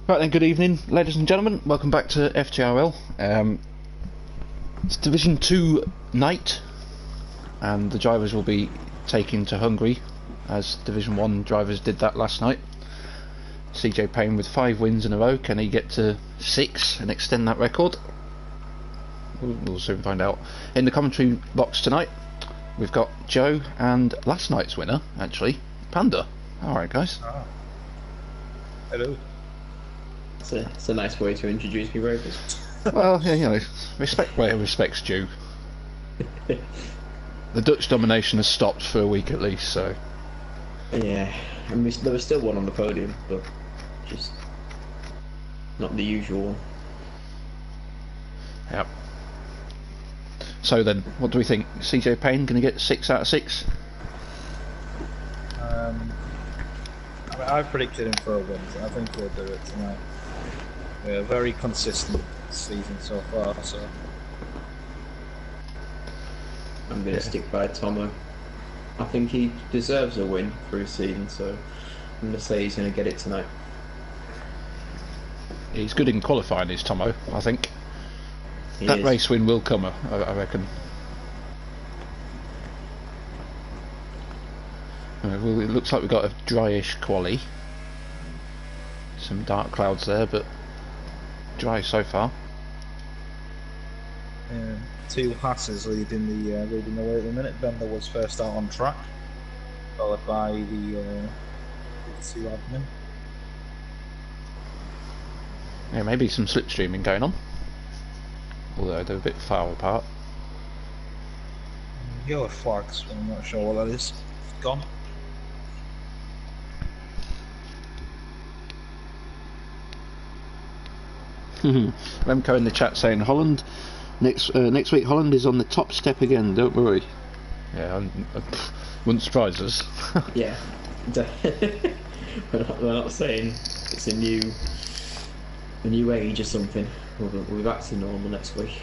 Right then, good evening, ladies and gentlemen. Welcome back to FTRL. It's Division 2 night, and the drivers will be taken to Hungary, as Division 1 drivers did that last night. CJ Payne with 5 wins in a row. Can he get to 6 and extend that record? We'll soon find out. In the commentary box tonight, we've got Joe and last night's winner, actually, Panda. Alright, guys. Ah. Hello. It's a nice way to introduce me, Rovers. Well, yeah, you know, respect where respect's due. The Dutch domination has stopped for a week at least, so. Yeah, I mean, there was still one on the podium, but just not the usual one. Yep. So then, what do we think? CJ Payne going to get 6 out of 6? I mean, I've predicted him for a win, so I think he'll do it tonight. Yeah, very consistent season so far, so. I'm going to stick by Tomo. I think he deserves a win for his season, so I'm going to say he's going to get it tonight. He's good in qualifying, is Tomo, I think. That race win will come, I reckon. Well, it looks like we've got a dryish quali. Some dark clouds there, but dry so far. Two Hasses leading the way at the minute. Bender was first out on track, followed by the two admin. Yeah, maybe some slipstreaming going on. Although they're a bit far apart. Yellow flags, I'm not sure what that is. It's gone. Remco in the chat saying Holland next week. Holland is on the top step again. Don't worry. Yeah, wouldn't surprise us. Yeah, we're not saying it's a new age or something. We'll be back to normal next week.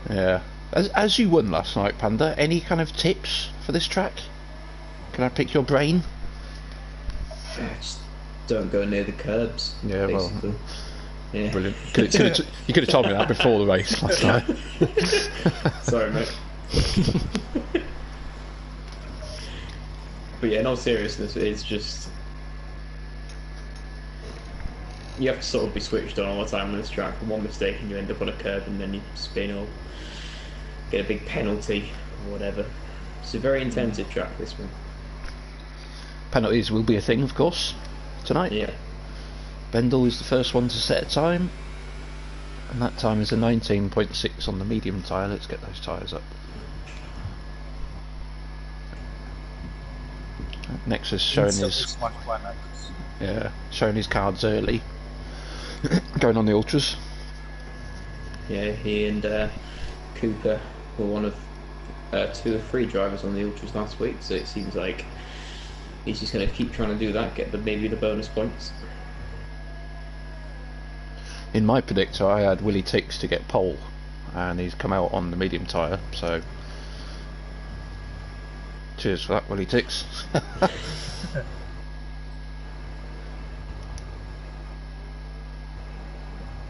Yeah. As you won last night, Panda, any kind of tips for this track? Can I pick your brain? Just don't go near the curbs. Yeah, basically. well. Yeah. Brilliant. You could have told me that before the race last night. Sorry, mate. But yeah, in all seriousness, it's just you have to sort of be switched on all the time on this track. One mistake and you end up on a curb, and then you spin or get a big penalty or whatever. It's a very intensive track, this one. Penalties will be a thing, of course, tonight. Yeah. Bendel is the first one to set a time, and that time is a 19.6 on the medium tyre. Let's get those tyres up. Nexus showing showing his cards early, going on the ultras. Yeah, he and Cooper were one of 2 or 3 drivers on the ultras last week, so it seems like he's just going to keep trying to do that, get maybe the bonus points. In my predictor, I had Willie Tix to get pole, and he's come out on the medium tyre, so cheers for that, Willie Tix.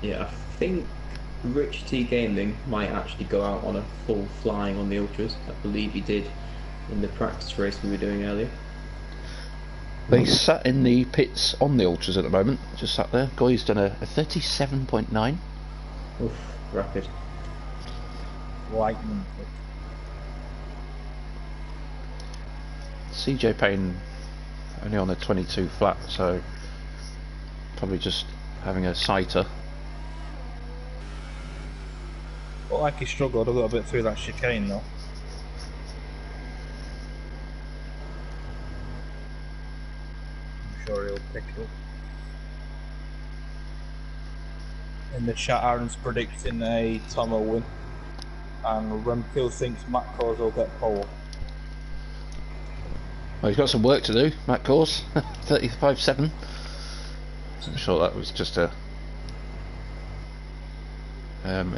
Yeah, I think Rich T Gaming might actually go out on a full flying on the ultras. I believe he did in the practice race we were doing earlier. They sat in the pits on the ultras at the moment, just sat there. Goy's done a 37.9. Oof, rapid. Lightning. CJ Payne only on a 22 flat, so probably just having a sighter. But like he struggled a little bit through that chicane though. I'm sure he'll pick it up. In the chat, Aaron's predicting a Tomo win, and Remco thinks Matt Cause will get pole. Well, he's got some work to do, Matt Course. 35.7. I'm sure that was just an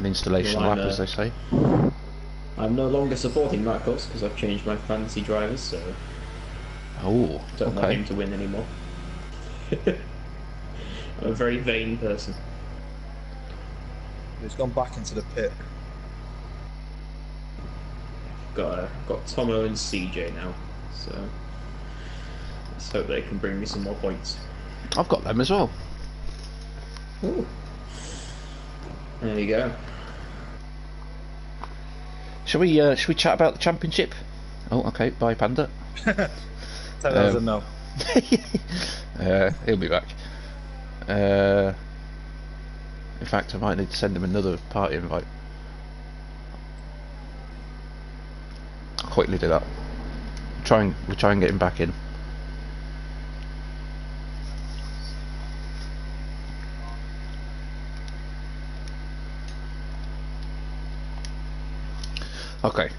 installation lap, as they say. I'm no longer supporting Matt Cause because I've changed my fantasy drivers, so Oh, don't okay. want him to win anymore. a very vain person. He's gone back into the pit. Got Tomo and CJ now, so let's hope they can bring me some more points. I've got them as well. Ooh. There you go. Shall we chat about the championship? Oh, okay. Bye, Panda. Tell us a no. He'll be back. In fact, I might need to send him another party invite. I'll quickly do that. We'll try and get him back in. Okay.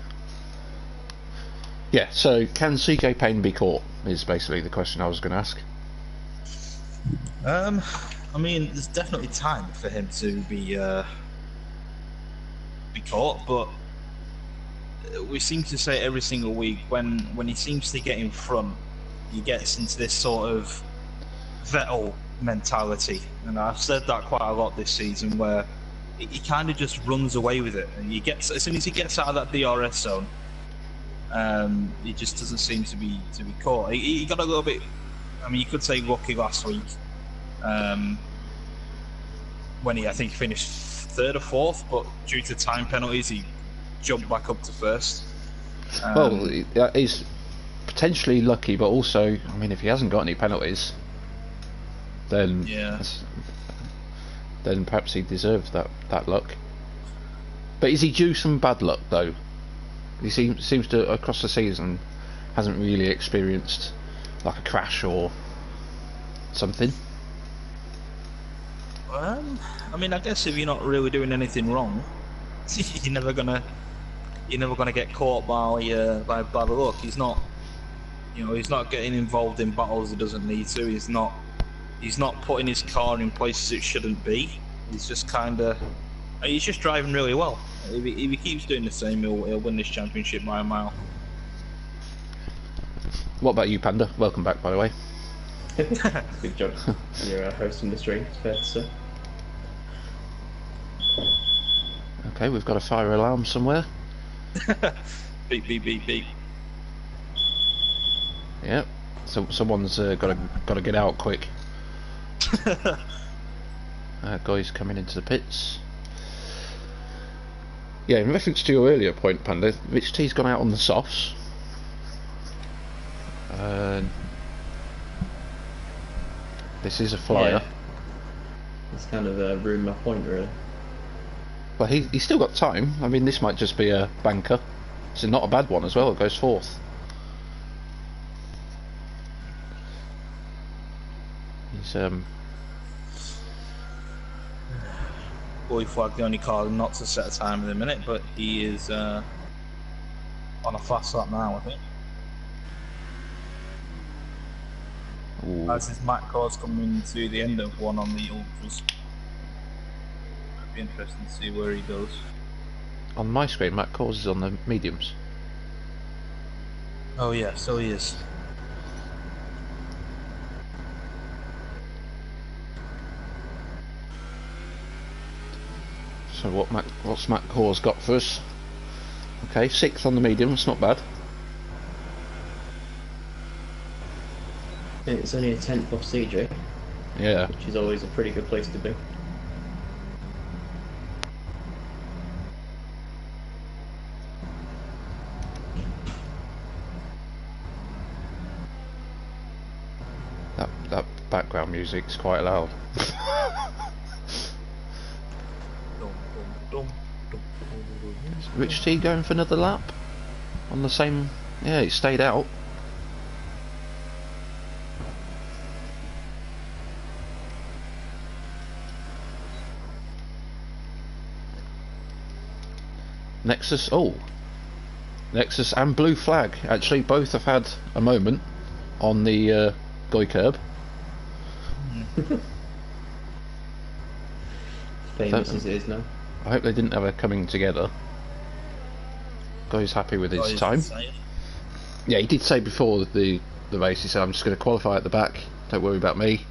Yeah, so can CJ Payne be caught is basically the question I was going to ask. I mean, there's definitely time for him to be caught, but we seem to say every single week when he seems to get in front, he gets into this sort of Vettel mentality, and I've said that quite a lot this season, where he kind of just runs away with it, and as soon as he gets out of that DRS zone, he just doesn't seem to be caught. He got a little bit. I mean, you could say lucky last week, when I think he finished third or fourth, but due to time penalties, he jumped back up to first. Well, he's potentially lucky, but also, I mean, if he hasn't got any penalties, then then perhaps he deserved that luck. But is he due some bad luck though? He seems to across the season hasn't really experienced like a crash or something. I mean, I guess if you're not really doing anything wrong, you're never gonna get caught by bad luck. He's not getting involved in battles he doesn't need to. He's not putting his car in places it shouldn't be. He's just he's just driving really well. If he keeps doing the same, he'll win this championship by a mile. What about you, Panda? Welcome back, by the way. Good job. You're hosting the stream, it's fair to say. Okay, we've got a fire alarm somewhere. Beep beep beep beep. Yep. So someone's got to get out quick. Guys coming into the pits. Yeah, in reference to your earlier point, Panda, Rich T's gone out on the softs. This is a flyer. Yeah. It's kind of ruined my point, really. Well, he's still got time. I mean, this might just be a banker. It's not a bad one as well. It goes fourth. He's Boy Flag, the only car not to set a time in a minute, but he is on a fast lap now, I think. Ooh. As his Matt cars coming to the end of one on the ultras. It'd be interesting to see where he goes. On my screen, Matt Cause is on the mediums. Oh yeah, so he is. So what's Matt Cause got for us? Okay, 6th on the mediums, not bad. It's only a 10th off CJ, Yeah. which is always a pretty good place to be. That background music's quite loud. Is Rich T going for another lap? On the same... Yeah, he stayed out. Nexus, Nexus and Blue Flag actually both have had a moment on the Goy curb. Famous as it is now. I hope they didn't have a coming together. Goy's happy with his time. Yeah, he did say before the race, he said, I'm just going to qualify at the back, don't worry about me.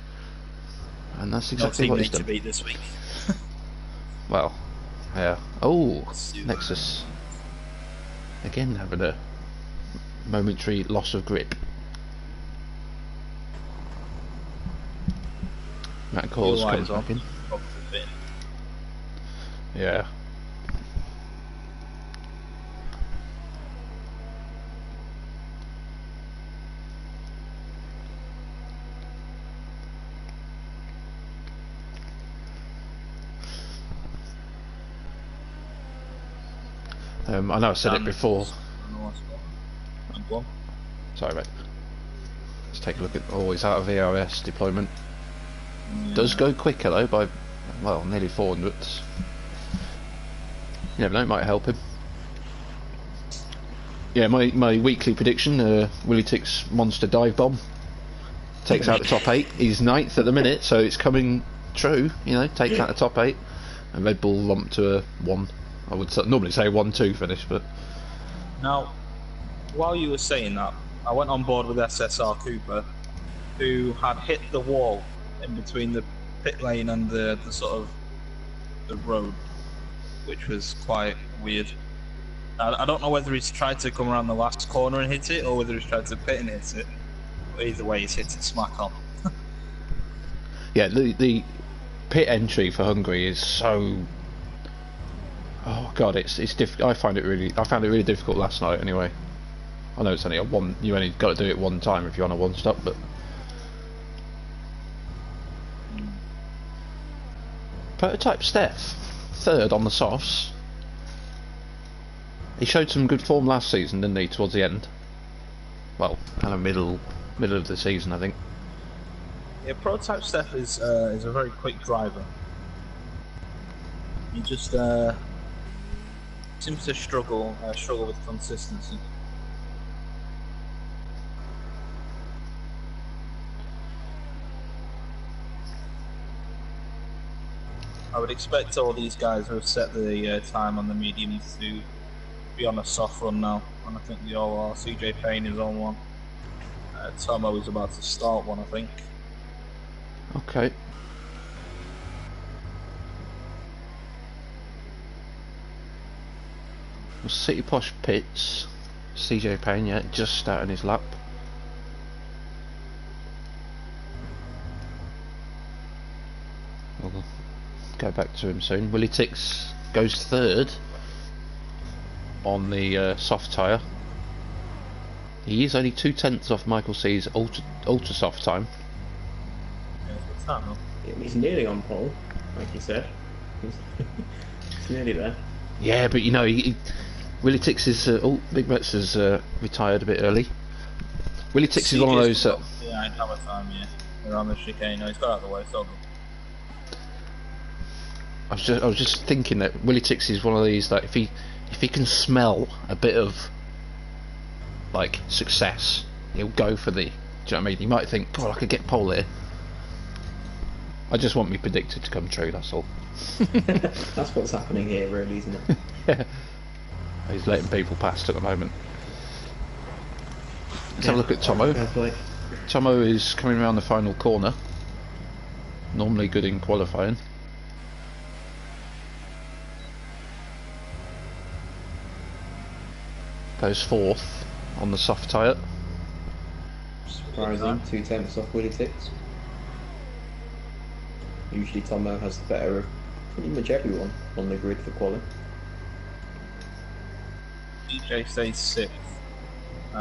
And that's No exactly what he's teammate to done. beat this week. Well, yeah. Oh, Let's do Nexus. Again having a momentary loss of grip. Matt Core's coming back in. Yeah. I know I said it before. Sorry, mate. Let's take a look at. Oh, he's out of VRS deployment. Yeah. Does go quicker though by, well, nearly 400. You never know, it might help him. Yeah, my weekly prediction: Willie Tick's monster dive bomb takes out the top 8. He's 9th at the minute, so it's coming true. You know, takes out the top 8, and Red Bull lump to a 1. I would normally say 1-2 finish, but now, while you were saying that, I went on board with SSR Cooper, who had hit the wall in between the pit lane and the sort of the road, which was quite weird. I don't know whether he's tried to come around the last corner and hit it, or whether he's tried to pit and hit it. But either way, he's hit it smack on. yeah, the pit entry for Hungary is so. Oh god, it's I found it really difficult last night. Anyway, I know it's only a one. You only got to do it one time if you're on a one stop, but. Prototype Steph, 3rd on the softs. He showed some good form last season, didn't he? Towards the end. Well, kind of middle of the season, I think. Yeah, Prototype Steph is a very quick driver. He just seems to struggle with consistency. I would expect all these guys who have set the time on the mediums to be on a soft run now, and I think they all are. CJ Payne is on one. Tomo is about to start one, I think. Okay. Well, City Posh Pits, CJ Payne, yeah, just starting his lap. We'll go back to him soon. Willie Tix goes 3rd on the soft tyre. He is only 2/10 off Michael C's ultra soft time. Yeah, what's that, no? He's nearly on pole, like you said. He's nearly there. Yeah, but you know, Willie Tix is. Big Mets has retired a bit early. Willie Tix is one of those. Yeah, I'd have a time, yeah. We're on the chicane, no, he's got out of the way, so good. I was just thinking that Willie Tix is one of these that if he can smell a bit of like success, he'll go for the. Do you know what I mean? He might think, God, I could get pole here. I just want me predicted to come true. That's all. That's what's happening here, really, isn't it? Yeah. He's letting people past at the moment. Let's have a look at Tomo. Tomo is coming around the final corner. Normally good in qualifying. Goes 4th on the soft tyre. Surprising, 2/10 off Willie Tix. Usually Tomo has the better of pretty much everyone on the grid for quali. DJ stays 6th. So,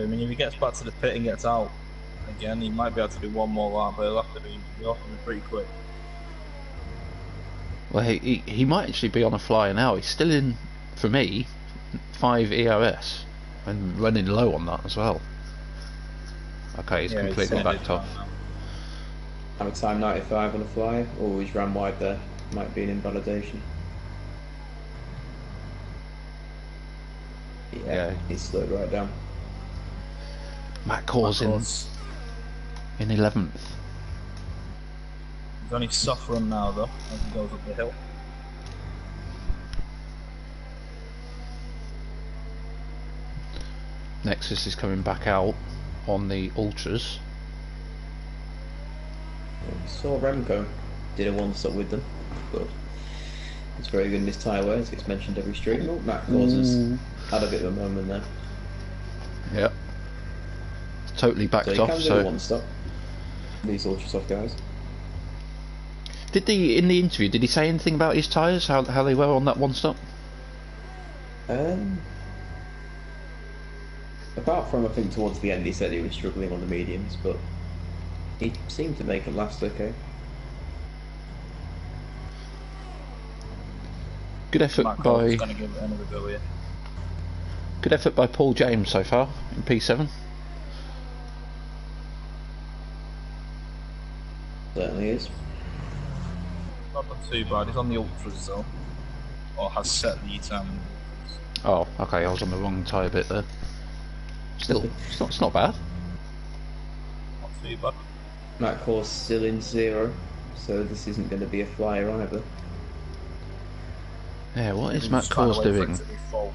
I mean, if he gets back to the pit and gets out again, he might be able to do one more lap, but he'll have to be pretty quick. Well, he might actually be on a flyer now. He's still in, for me, 5 ERS and running low on that as well. Okay, he's completely backed off. Have a time 95 on a flyer, or he's ran wide there. Might be an invalidation. Yeah, he's slowed right down. Matt Core's in 11th. He's only soft run now though, as he goes up the hill. Nexus is coming back out on the ultras. Saw Remco did a one-stop with them, but it's very good in his tyre wear, as it's mentioned every stream. Oh, Matt Causes had a bit of a moment there. Yeah. Totally backed So he off. can do a one-stop. These ultra soft guys. Did he, in the interview, did he say anything about his tyres, how they were on that one stop? Apart from, I think, towards the end he said he was struggling on the mediums, but he seemed to make it last okay. Good effort Matt by Cole's going to give it another go here. good effort by Paul James so far in P7. Certainly is. Not done too bad. He's on the ultras though, or has set the time. Oh, okay, I was on the wrong tyre bit there. Still, it's not bad. Not too bad. Matt Course still in 0, so this isn't going to be a flyer either. Yeah, what is He's Matt just trying to Course wait for it doing? to be full.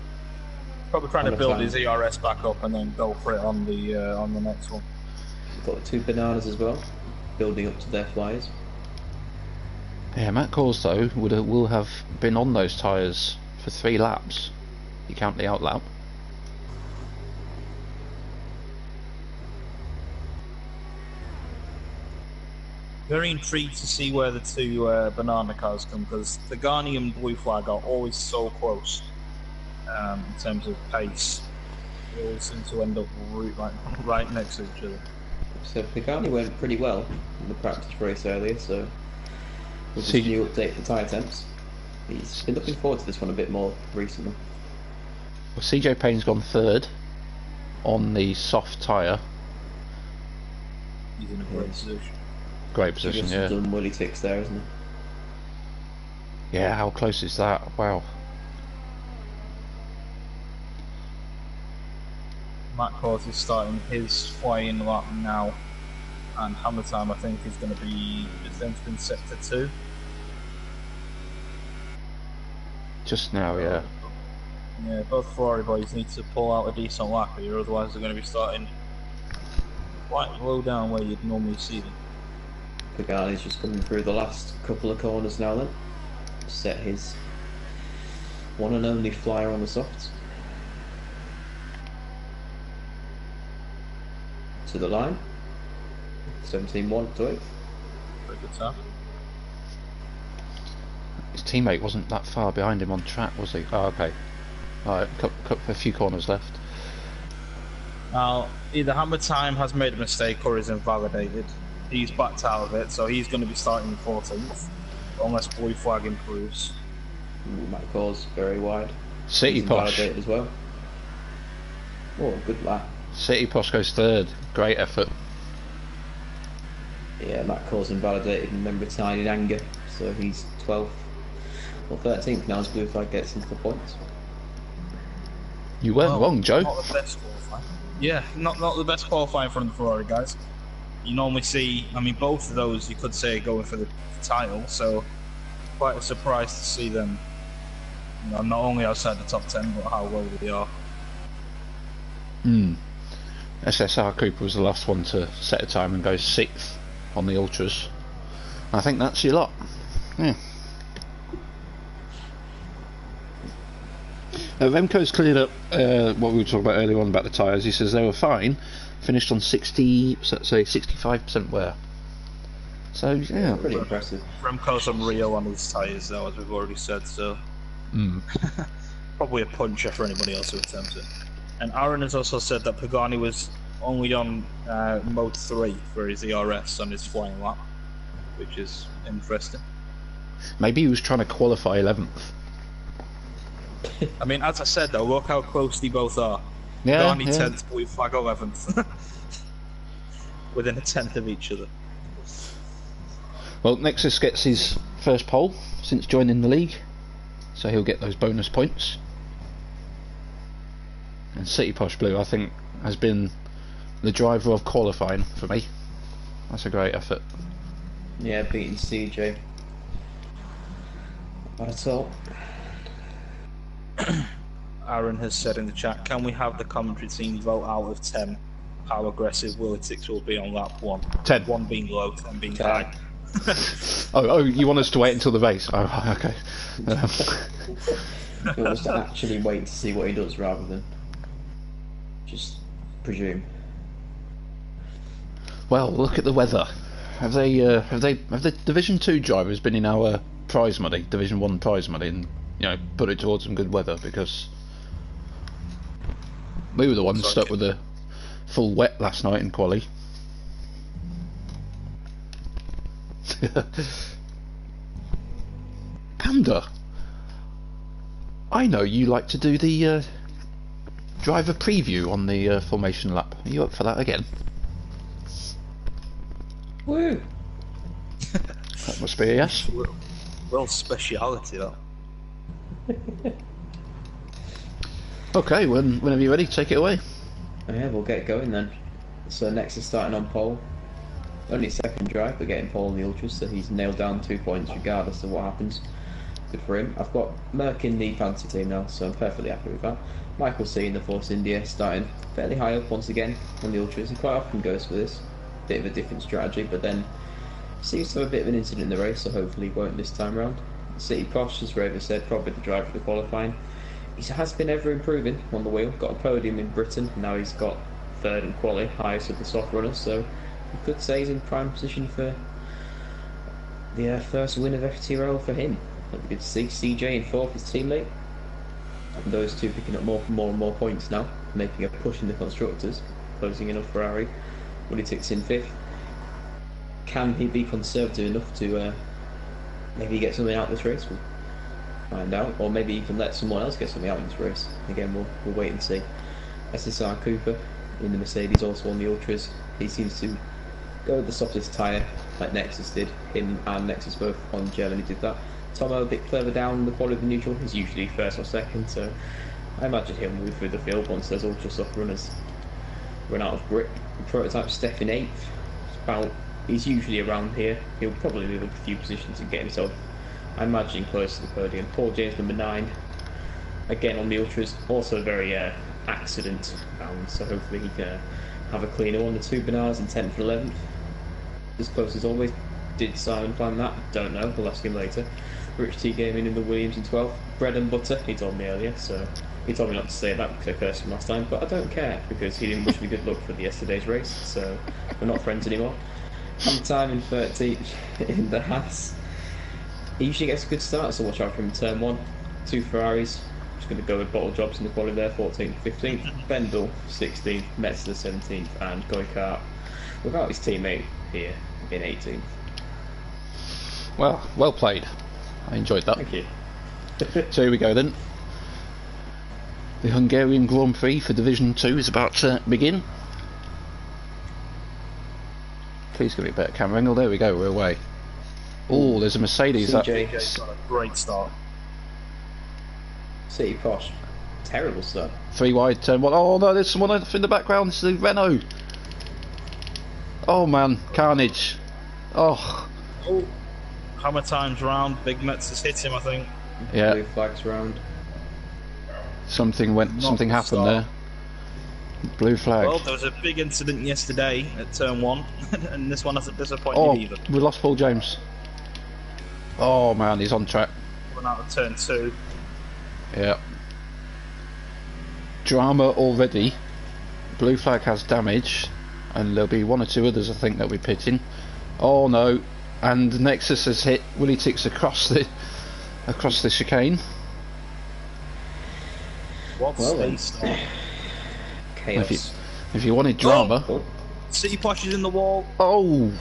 Probably trying to build his ERS back up and then go for it on the next one. We've got the 2 bananas as well, building up to their flyers. Yeah, Matt Course though will have been on those tyres for 3 laps. You count the out lap. Very intrigued to see where the 2 banana cars come, because the Garni and Blue Flag are always so close in terms of pace. They always seem to end up right next to each other. So Pagani went pretty well in the practice race earlier, so with this new update for tyre temps, he's been looking forward to this one a bit more recently. Well, CJ Payne's gone 3rd on the soft tyre. He's in a great position. Great position, Just yeah. done Willy ticks there, isn't he? Yeah, how close is that? Wow. Matt Course is starting his flying lap now, and hammer time I think is going to be in sector 2. Just now, yeah. Yeah, both Ferrari boys need to pull out a decent lap here, otherwise they're going to be starting quite low down where you'd normally see them. Pagani's just coming through the last couple of corners now then. Set his one and only flyer on the softs. To the line. 17-1 to 8. Very good time. His teammate wasn't that far behind him on track, was he? Oh, okay. Alright, a few corners left. Now, either hammer time has made a mistake or is invalidated. He's backed out of it, so he's going to be starting 14th, unless Blue Flag improves. Matt Course very wide. City He's Posh. invalidated as well. Oh, good lap. City Posh goes 3rd. Great effort. Yeah, Matt Course invalidated and then retired in anger, so he's 12th or 13th now as Blue Flag gets into the points. You weren't wrong, Joe. Not the best qualifying. Yeah, not the best qualifying from the Ferrari guys. You normally see, I mean, both of those you could say going for the title, so quite a surprise to see them, you know, not only outside the top 10, but how well they are. SSR Cooper was the last one to set a time and go 6th on the Ultras. I think that's your lot. Yeah. Remco's cleared up what we were talking about earlier on about the tyres. He says they were fine, finished on 65% wear. So yeah, Pretty impressive. Remco's unreal on his tyres though, as we've already said, so probably a puncher for anybody else who attempts it. And Aaron has also said that Pagani was only on mode 3 for his ERS on his flying lap, which is interesting. maybe he was trying to qualify 11th. I mean, as I said though, look how close they both are. Yeah, Pagani yeah. 10th, Blue Flag 11th. Within a 10th of each other. Well, Nexus gets his first pole since joining the league, so he'll get those bonus points. And City Posh Blue, I think, has been the driver of qualifying for me. That's a great effort. Yeah, beating CJ. That's all. Aaron has said in the chat, can we have the commentary team vote out of 10 how aggressive Willetix will be on lap 1. 10. 1 being low, 10 being 10. high. Oh, you want us to wait until the race? Oh, okay. He wants to actually wait to see what he does rather than just presume. Well, look at the weather. Have the Division 2 drivers been in our prize money, Division 1 prize money, and put it towards some good weather? Because we were the ones stuck with the full wet last night in quali. Panda, I know you like to do the driver preview on the formation lap. Are you up for that again? Woo! That must be a yes. Well, speciality that. Okay, whenever you're ready, take it away. Yeah, we'll get going then. So next is starting on pole. Only second drive, but getting pole in the ultras, so he's nailed down 2 points regardless of what happens. Good for him. I've got Merck in the fancy team now, so I'm perfectly happy with that. Michael C in the Force India, starting fairly high up once again on the ultras. He quite often goes for this. Bit of a different strategy, but then seems to have a bit of an incident in the race, so hopefully he won't this time round. City Posh, as Raver said, probably the driver for the qualifying. He has been ever improving on the wheel. Got a podium in Britain, and now he's got third in quali, highest of the soft runners, so you could say he's in prime position for the first win of FTRL for him. That'd be good to see. CJ in fourth, his teammate. And those two picking up more and more points now, making a push in the constructors, closing in on Ferrari. Willetix in fifth. Can he be conservative enough to maybe get something out of this race? We'll find out, or maybe even let someone else get something out of this race. Again, we'll wait and see. SSR Cooper in the Mercedes, also on the ultras. He seems to go with the softest tyre, like Nexus did. Him and Nexus both on Germany did that. Tomo a bit further down the quality of the neutral. He's usually first or second, so I imagine he'll move through the field once those ultra soft runners run out of grip. The prototype Steph in 8th. He's usually around here. He'll probably move up a few positions and get himself, I imagine, close to the podium. Paul James number 9. Again on the ultras, also very accident bound, so hopefully he can have a cleaner one. The 2 Bernards in 10th and 11th. As close as always. Did Simon plan that? Don't know, we'll ask him later. Rich T Gaming in the Williams in 12th. Bread and butter, he told me earlier, so he told me not to say that because I cursed him last time, but I don't care because he didn't wish me good luck for yesterday's race, so we're not friends anymore. And time in 13th in the Haas. He usually gets a good start, so watch out for him in turn 1. 2 Ferraris, just going to go with bottle jobs in the quality there, 14th, 15th. Bendel, 16th, Metzler, 17th, and Goikart without his teammate here in 18th. Well played. I enjoyed that. Thank you. So here we go then. The Hungarian Grand Prix for Division 2 is about to begin. Please give me a better camera angle. There we go, we're away. Oh, there's a Mercedes. CJ's got a great start. City Posh, terrible start. 3 wide, turn 1. Oh no, there's someone in the background. It's the Renault. Oh man, carnage. Oh. Hammer times round. Big Metz has hit him, I think. Yeah. Blue flags round. Something happened start. there. Blue flag. Well, there was a big incident yesterday at turn 1, and this one hasn't disappointed either. We lost Paul James. Oh man, he's on track. Went out of turn 2. Yeah. Drama already. Blue flag has damage, and there'll be 1 or 2 others I think that'll be pitting. Oh no, and Nexus has hit Willetix across the chicane. What space? Chaos. If you wanted drama. Oh. City Posh is in the wall. Oh,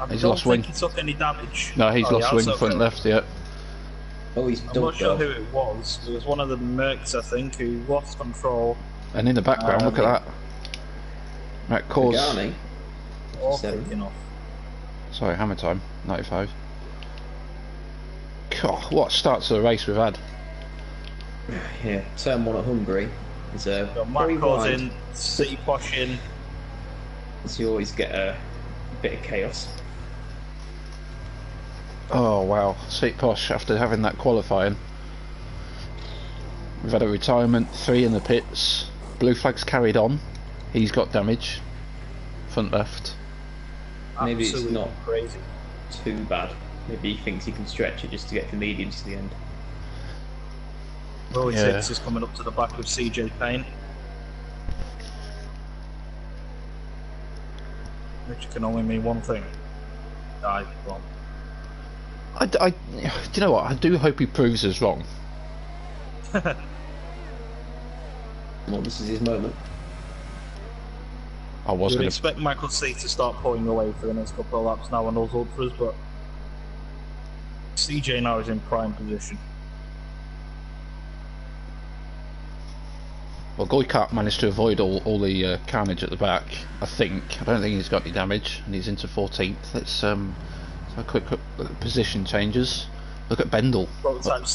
he's don't lost think wing. he took any damage. No, he's lost wing okay. front left. Yeah. Oh, he's I'm not sure who it was. It was one of the Mercs, I think, who lost control. And in the background, look at that. That caused. Pagani. Or 7. kicking off. Sorry, hammer time. 95. God, what start to the race we've had. Yeah, turn 1 at Hungary is very Marco's wide. in, City Posh in. So you always get a bit of chaos. Oh wow, Sweet Posh after having that qualifying. We've had a retirement, 3 in the pits. Blue flags carried on. He's got damage. Front left. Maybe it's Absolutely not crazy. too bad. Maybe he thinks he can stretch it just to get the mediums to the end. Roy Yeah. Six is coming up to the back of CJ Payne. Which can only mean one thing. Die wrong. Do you know what? I do hope he proves us wrong. Well, this is his moment. I was You would going to. expect Michael C to start pulling away for the next couple of laps now on those ultras, but CJ now is in prime position. Well, Goykart managed to avoid all the carnage at the back, I think. I don't think he's got any damage, and he's into 14th. Let's have a quick look at the position changes. Look at Bendel. Prototype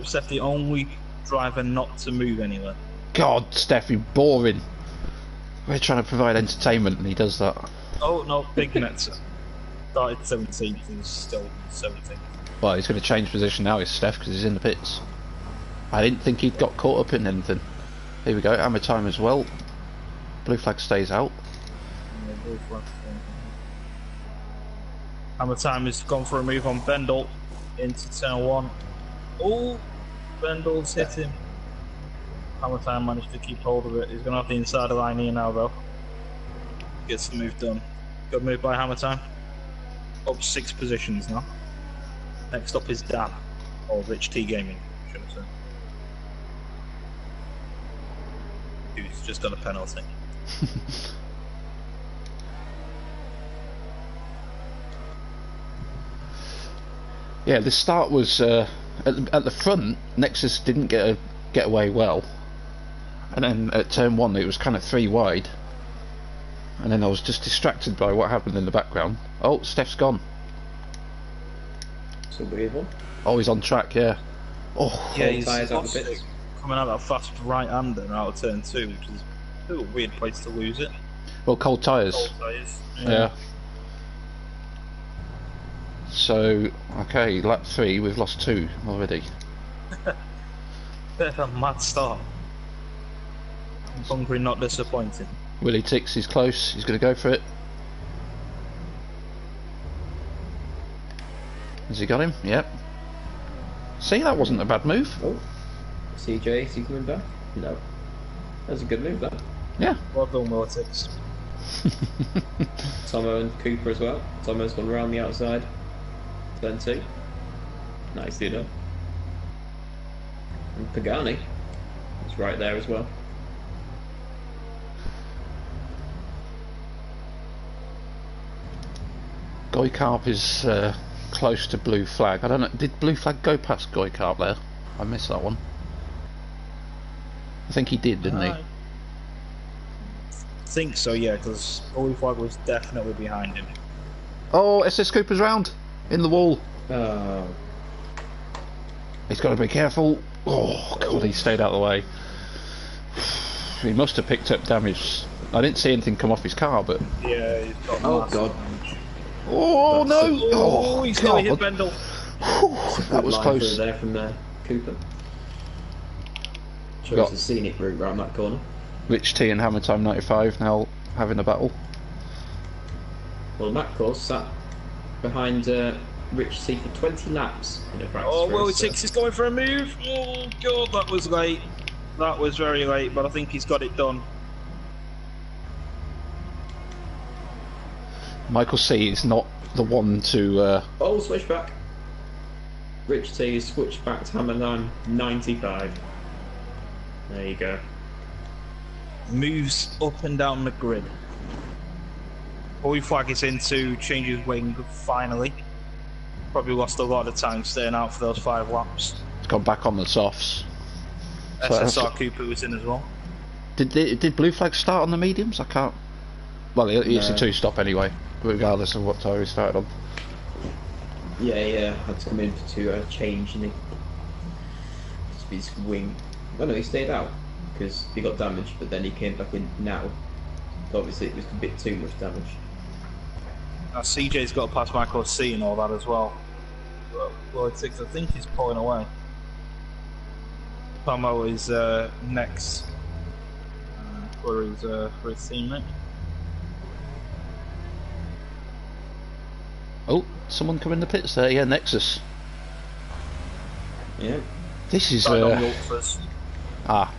Steph, the only driver not to move anywhere. God, Steffi, boring. We're trying to provide entertainment, and he does that. Oh no, Big Nets started 17th, he's still 17th. Well, he's going to change position now, is Steph, because he's in the pits. I didn't think he'd got caught up in anything. Here we go, hammer time as well. Blue flag stays out. Hammer time has gone for a move on Bendel into turn 1. Oh, Bendel's hit him. Hammer time managed to keep hold of it. He's going to have the inside line here now though. Gets the move done. Good move by Hammer time. Up 6 positions now. Next up is Dan, or Rich T Gaming, should I say. Who's just got a penalty. Yeah, the start was at the front. Nexus didn't get away well, and then at turn 1 it was kind of 3 wide, and then I was just distracted by what happened in the background. Oh, Steph's gone. It's a weird one. Oh, he's on track. Yeah. Oh, Yeah, he's tyres out lost the pits. it coming out that fast right-hander out of turn 2, which is a weird place to lose it. well, cold tyres. Cold tyres. Yeah. So, okay, lap 3, we've lost 2 already. Bit of a mad start. Hungary not disappointing. Willie Tix is close, he's going to go for it. Has he got him? Yep. See, that wasn't a bad move. Oh, CJ, is he coming back? No. That was a good move, that. Yeah. Well done, Militix. Tomo and Cooper as well. Tomo's gone round the outside. Turn 2. Nicely done. And Pagani is right there as well. Goykarp is close to blue flag. I don't know, did blue flag go past Goykarp there? I missed that one. I think he did, didn't he? I think so, yeah, because Blue Flag was definitely behind him. Oh, SS Cooper's round in the wall. Oh, He's got to be careful. Oh god, he stayed out of the way. He must have picked up damage. I didn't see anything come off his car, but Yeah, he's got oh massive god. damage. oh no! Oh, he's god. nearly hit Bendel. That was Line close. through there from Cooper. Chose Got- the scenic route round that corner. Rich T and Hammer Time 95 now having a battle. Well, Matt, of course, sat behind Rich C for 20 laps in a practice Oh, well, race, Six is going for a move. Oh, God, that was late. That was very late, but I think he's got it done. Michael C is not the one to. Oh, switch back. Rich T is switched back to Hammer 95. There you go. Moves up and down the grid. Blue Flag is in to change his wing finally. Probably lost a lot of time staying out for those 5 laps. He's gone back on the softs. So SSR Cooper was in as well. Did Blue Flag start on the mediums? I can't. Well, it's a No. 2-stop anyway, regardless of what tyre he started on. Yeah, had to come in to change and his wing. Oh no, he stayed out because he got damaged, but then he came back in now. So obviously it was a bit too much damage. Now CJ's got to pass Michael C and all that as well. Well, I think he's pulling away. Tomo is next. for his teammate. Oh, someone come in the pits there. Yeah, Nexus. Yeah. This is Started on the ultras.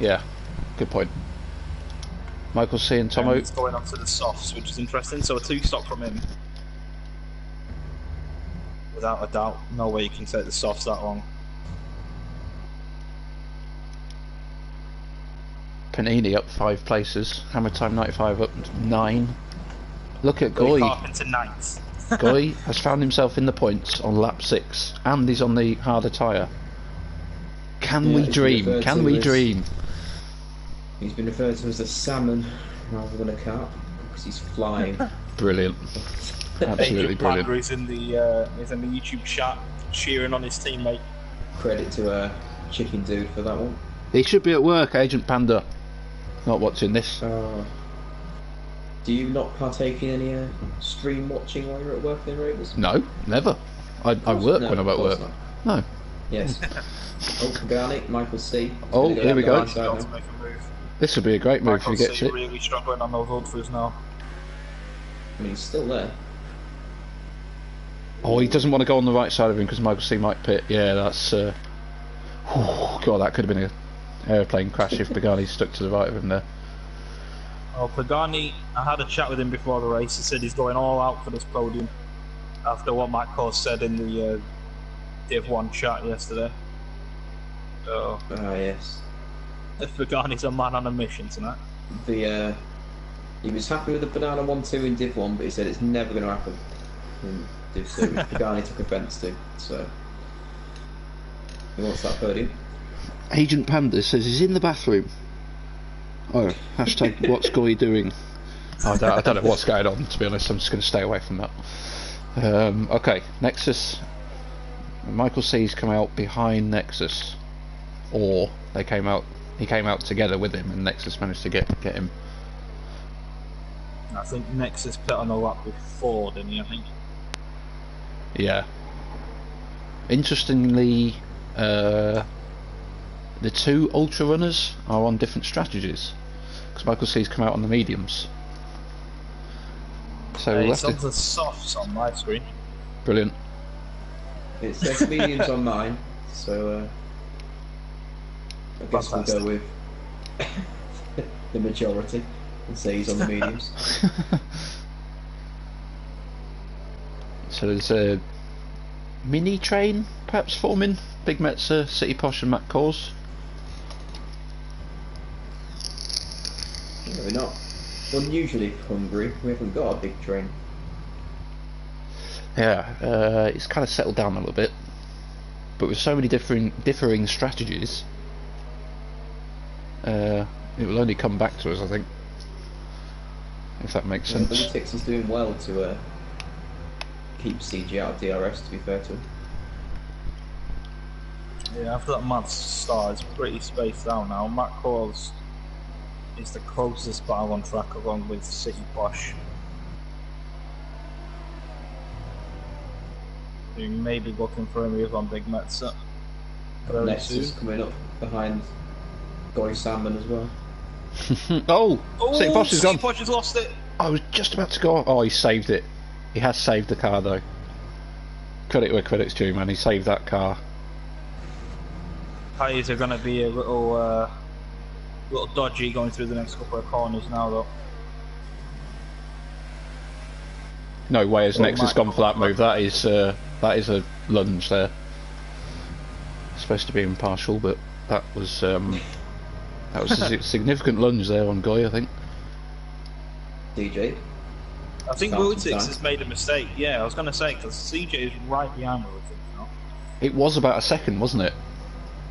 yeah, good point. Michael C and Tomo. He's going on to the softs, which is interesting. So a 2-stop from him. Without a doubt, no way you can take the softs that long. Panini up 5 places. Hammer Time 95 up 9. Look at Goy. Carpenter 9th. Goy has found himself in the points on lap 6, and he's on the harder tyre. Can we dream? Can we dream? He's been referred to as a salmon rather than a carp because he's flying. Brilliant. Absolutely brilliant. He's in the YouTube chat cheering on his teammate. Credit to Chicken Dude for that one. He should be at work, Agent Panda. Not watching this. Do you not partake in any stream watching while you're at work then, Ravers? No, never. I work when I'm at work. No. Yes. Oh, Pagani, Michael C. Oh, here we go. To make a move. This would be a great move if he gets it. Really struggling on those ultras now. I mean, he's still there. Oh, he doesn't want to go on the right side of him because Michael C might pit. Yeah, that's... God, that could have been an aeroplane crash if Pagani stuck to the right of him there. Oh, Pagani, I had a chat with him before the race. He said he's going all out for this podium after what Matt Course said in the Div 1 chat yesterday. So, yes. if Pagani's a man on a mission tonight. He was happy with the Banana 1-2 in Div 1, but he said it's never going to happen in Div 2, which Pagani took offence to, so he wants that podium. Agent Panda says he's in the bathroom. Oh, hashtag what's Goy doing? I don't know what's going on, to be honest. I'm just going to stay away from that. Okay, Nexus. Michael C's come out behind Nexus, or he came out together with him, and Nexus managed to get him. I think Nexus put on a lap before, didn't he? I think. Yeah. Interestingly, the 2 ultra runners are on different strategies, because Michael C's come out on the mediums. So it's on the softs on my screen. Brilliant. It says mediums on mine, so I guess we'll go with the majority and say he's on the mediums. So there's a mini train perhaps forming. Big Metzer, City Posh and Matt Cause. No, we're not. Unusually for Hungary, we haven't got a big train. Yeah, it's kind of settled down a little bit, but with so many differing strategies, it will only come back to us, I think, if that makes sense. Politics is doing well to keep CG out of DRS, to be fair to him. Yeah, after that mad start, it's pretty spaced out now. Matt Cause is the closest battle on track, along with City Posh. You may be looking for a move on Big Metzer. Next is coming up behind Goy Salmon as well. Oh! City Posh is gone. City Posh has lost it. I was just about to go. Oh, he saved it. He has saved the car though. Credit where credit's due, man. He saved that car. Tyres are going to be a little dodgy going through the next couple of corners now, though. No way has Nexus gone for that move. That is a lunge there. Supposed to be impartial, but that was a significant lunge there on Goy, I think. DJ. I think Wiltix has made a mistake. Yeah, I was going to say, because CJ is right behind Wiltix now. It was about a second, wasn't it?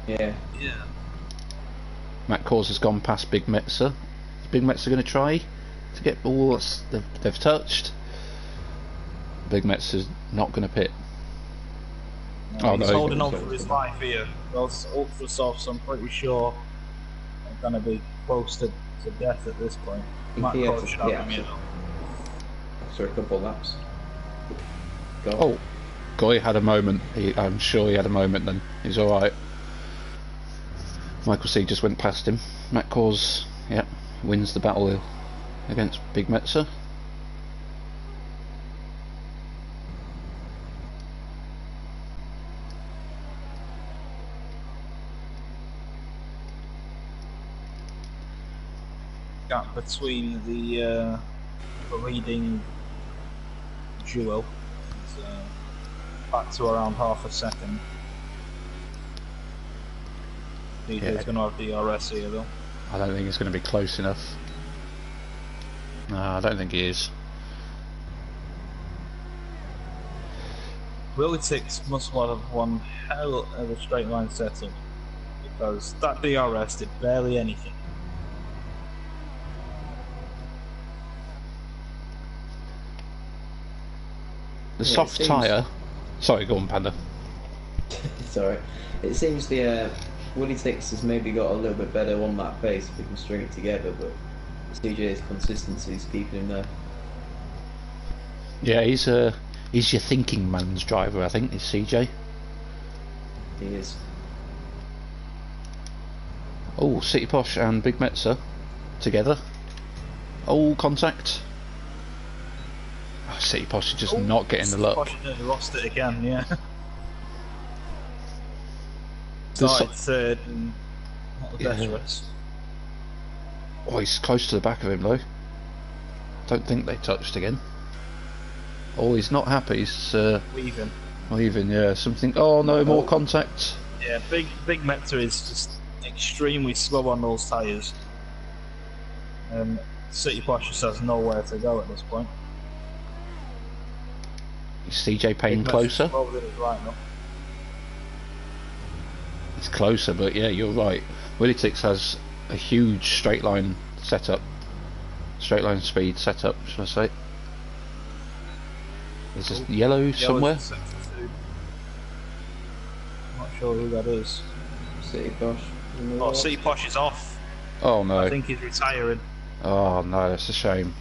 Yeah. Yeah. Matt Cause has gone past Big Metzer. Is Big Metzer going to try to get all they've touched? Big Metzer's not going to pit. No, he's holding on for his life here. Those ultra softs, I'm pretty sure, are going to be close to death at this point. Matt Cause should have him here, though. After a couple of laps. Go. Oh, Goy had a moment. I'm sure he had a moment then. He's alright. Michael C just went past him. Matt Cause, yeah, wins the battle against Big Metzer. Gap between the leading duo is back to around half a second. DJ's going to have DRS here though. I don't think it's going to be close enough. No, I don't think he is. Willitix must have one hell of a straight line setup, because that DRS did barely anything. The soft tyre. Sorry, go on, Panda. Sorry. It seems the Willitix has maybe got a little bit better on that pace if we can string it together, but CJ's consistency is keeping him there. Yeah, he's your thinking man's driver, I think, is CJ. He is. Oh, City Posh and Big Metzer together. Oh, contact. Oh, City Posh is just not getting the luck. Posh nearly lost it again, yeah. The Started third and not the best race. Oh, he's close to the back of him though. Don't think they touched again. Oh, he's not happy. He's Weaving. leaving. Yeah, something. Oh no, more contact. Yeah, Big Metzer is just extremely slow on those tyres. City Posh just has nowhere to go at this point. Is CJ paying Big closer? Metzer's over it right now. It's closer, but yeah, you're right. Willitix has a huge straight line setup. Straight line speed setup, should I say. Is this yellow somewhere? Not sure who that is. City Posh. Oh, City Posh is off. Oh no. I think he's retiring. Oh no, that's a shame.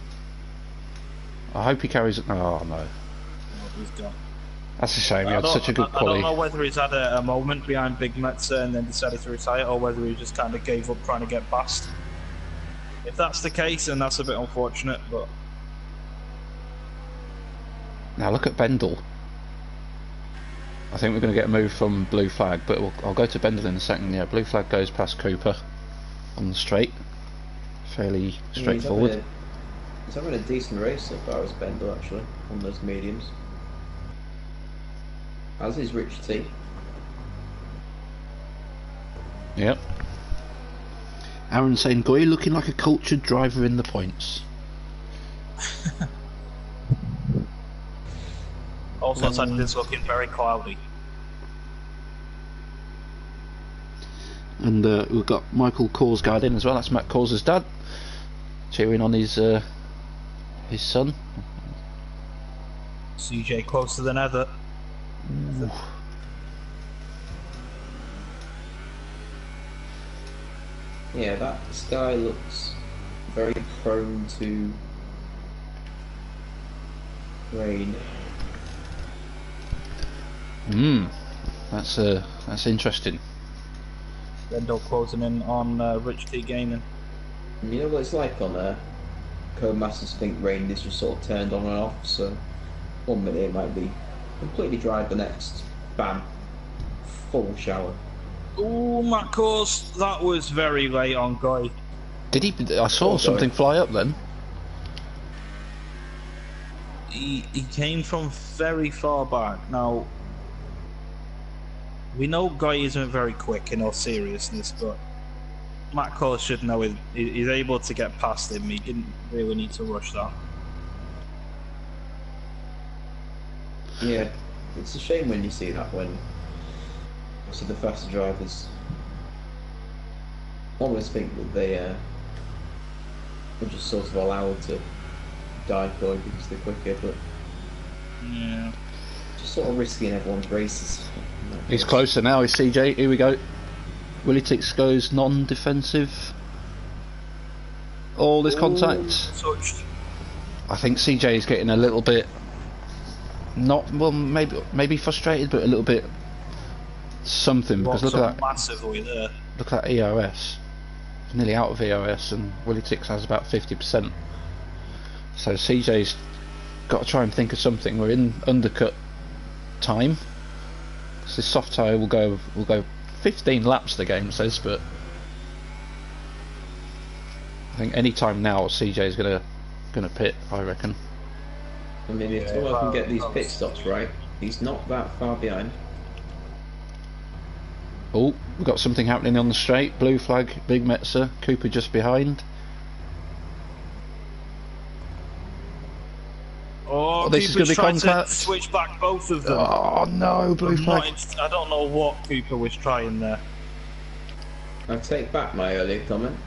I hope he carries it. Oh no. Oh, he's gone. That's a shame, he had such a good I quality. don't know whether he's had a moment behind Big Metzer and then decided to retire, or whether he just kind of gave up trying to get past. If that's the case, then that's a bit unfortunate, but... Now look at Bendel. I think we're going to get a move from blue flag, but I'll go to Bendel in a second. Yeah, blue flag goes past Cooper on the straight. Fairly straightforward. He's having a decent race so far as Bendel actually, on those mediums. As is Rich T. Yep. Aaron saying, Goy looking like a cultured driver in the points. Also Saturday's looking very cloudy. And we've got Michael Korsgaard in as well. That's Matt Kors's dad, cheering on his son. CJ closer than ever. Ooh. Yeah, that sky looks very prone to rain. That's interesting. Bendel closing in on Rich T Gaming. And you know what it's like on Codemasters think rain is just sort of turned on and off, so 1 minute it might be completely dry, the next, bam, full shower. Ooh, Matt Course, that was very late on Goy. Did he? I saw something fly up then. He came from very far back. Now, we know Goy isn't very quick in all seriousness, but Matt Course should know he's able to get past him. He didn't really need to rush that. Yeah, it's a shame when you see that, when obviously the faster drivers almost think that they are just sort of allowed to die for it because they're quicker, but Yeah. just sort of risking everyone's races. He's closer now, is CJ. Here we go. Willitix goes non-defensive. All this contact. Touched. I think CJ is getting a little bit, not well, maybe frustrated, but a little bit something, because look at that. Massively there. Look at that ERS. nearly out of ERS, and Willie Tix has about 50%. So CJ's got to try and think of something. We're in undercut time. So this soft tyre will go 15 laps, the game says, but I think any time now CJ's gonna pit, I reckon. I mean, if Tomo can get these pit stops right, he's not that far behind. Oh, we've got something happening on the straight. Blue flag, Big Metzer, Cooper just behind. Oh, this is going to be contact. Switch back both of them. Oh no, blue flag. I don't know what Cooper was trying there. I take back my earlier comment.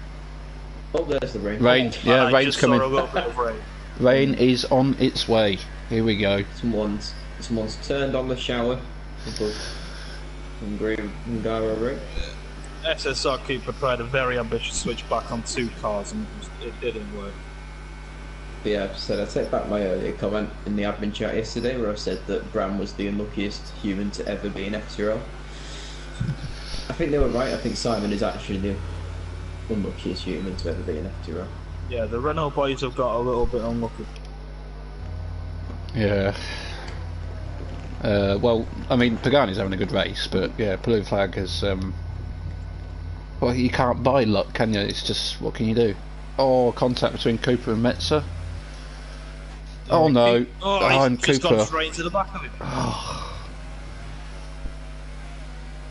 Oh, there's the rain. Rain, yeah, rain's coming. A little bit of rain. Rain is on its way. Here we go. Someone's turned on the shower above Hungary ring. SSR Cooper tried a very ambitious switch back on 2 cars and it didn't work. But yeah, I take back my earlier comment in the admin chat yesterday where I said that Bram was the unluckiest human to ever be in FTRL. I think they were right. I think Simon is actually the unluckiest human to ever be in FTRL. Yeah, the Renault boys have got a little bit unlucky. Yeah. Well, I mean, Pagani's having a good race, but yeah, blue flag has. Well, you can't buy luck, can you? It's just, what can you do? Oh, contact between Cooper and Metzer. Oh no! And Cooper. Gone straight into the back of it.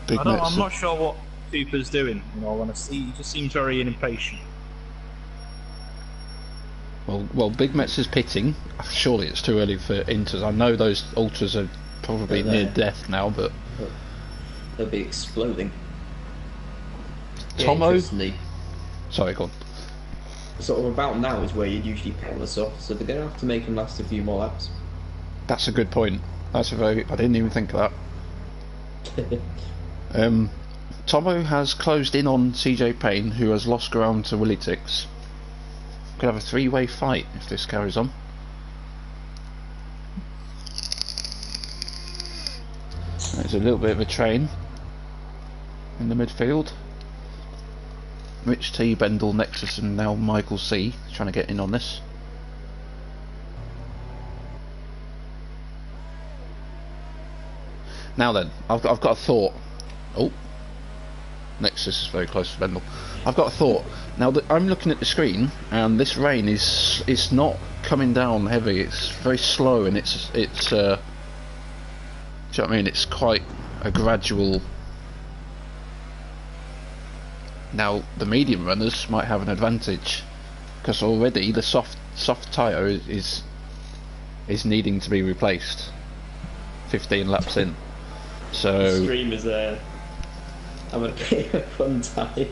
Big Metzer. I'm not sure what Cooper's doing. In all honesty, he just seems very impatient. Well, Big Metzer's pitting. Surely it's too early for inters. I know those ultras are probably near death now, but they'll be exploding. Tomo. Yeah, sorry, go on. Sort of about now is where you'd usually pick us off, so they're going to have to make them last a few more laps. That's a good point. I didn't even think of that. Tomo has closed in on CJ Payne, who has lost ground to Willie Tix. Could have a 3-way fight if this carries on. There's a little bit of a train in the midfield. Rich T, Bendel, Nexus, and now Michael C trying to get in on this. Now then, I've got a thought. Oh, Nexus is very close to Bendel. I've got a thought. Now that I'm looking at the screen, and this rain it's not coming down heavy. It's very slow, and it's do you know what I mean? It's quite a gradual. Now the medium runners might have an advantage because already the soft tyre is needing to be replaced 15 laps in. So the stream is having a fun time.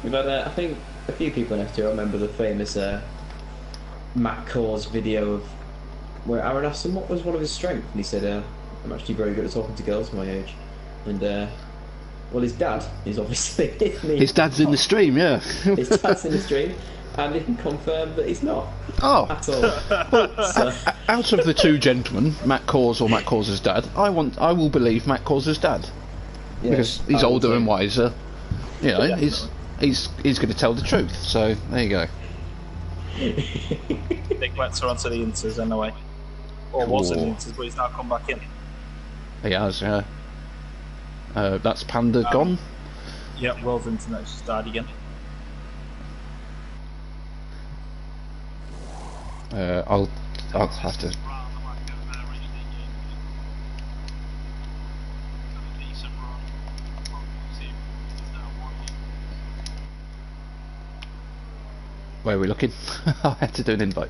We've had I think a few people in FTRL remember the famous Matt Cause video of where Aaron asked him what was one of his strengths, and he said I'm actually very good at talking to girls my age. And well, his dad is obviously his dad's in the stream, yeah. His dad's in the stream, and he can confirm that he's not. Oh, at all. Well, out of the two gentlemen, Matt Cause or Matt Cause's dad, I will believe Matt Cause's dad, Yes, because he's older and wiser. You know, yeah. he's going to tell the truth. So there you go. Big Metzer onto the inters anyway, or was in inters, but he's now come back in. He has, yeah. That's Panda gone. Yeah, World's Internet just died again. I'll have to. Where are we looking? I had to do an invite.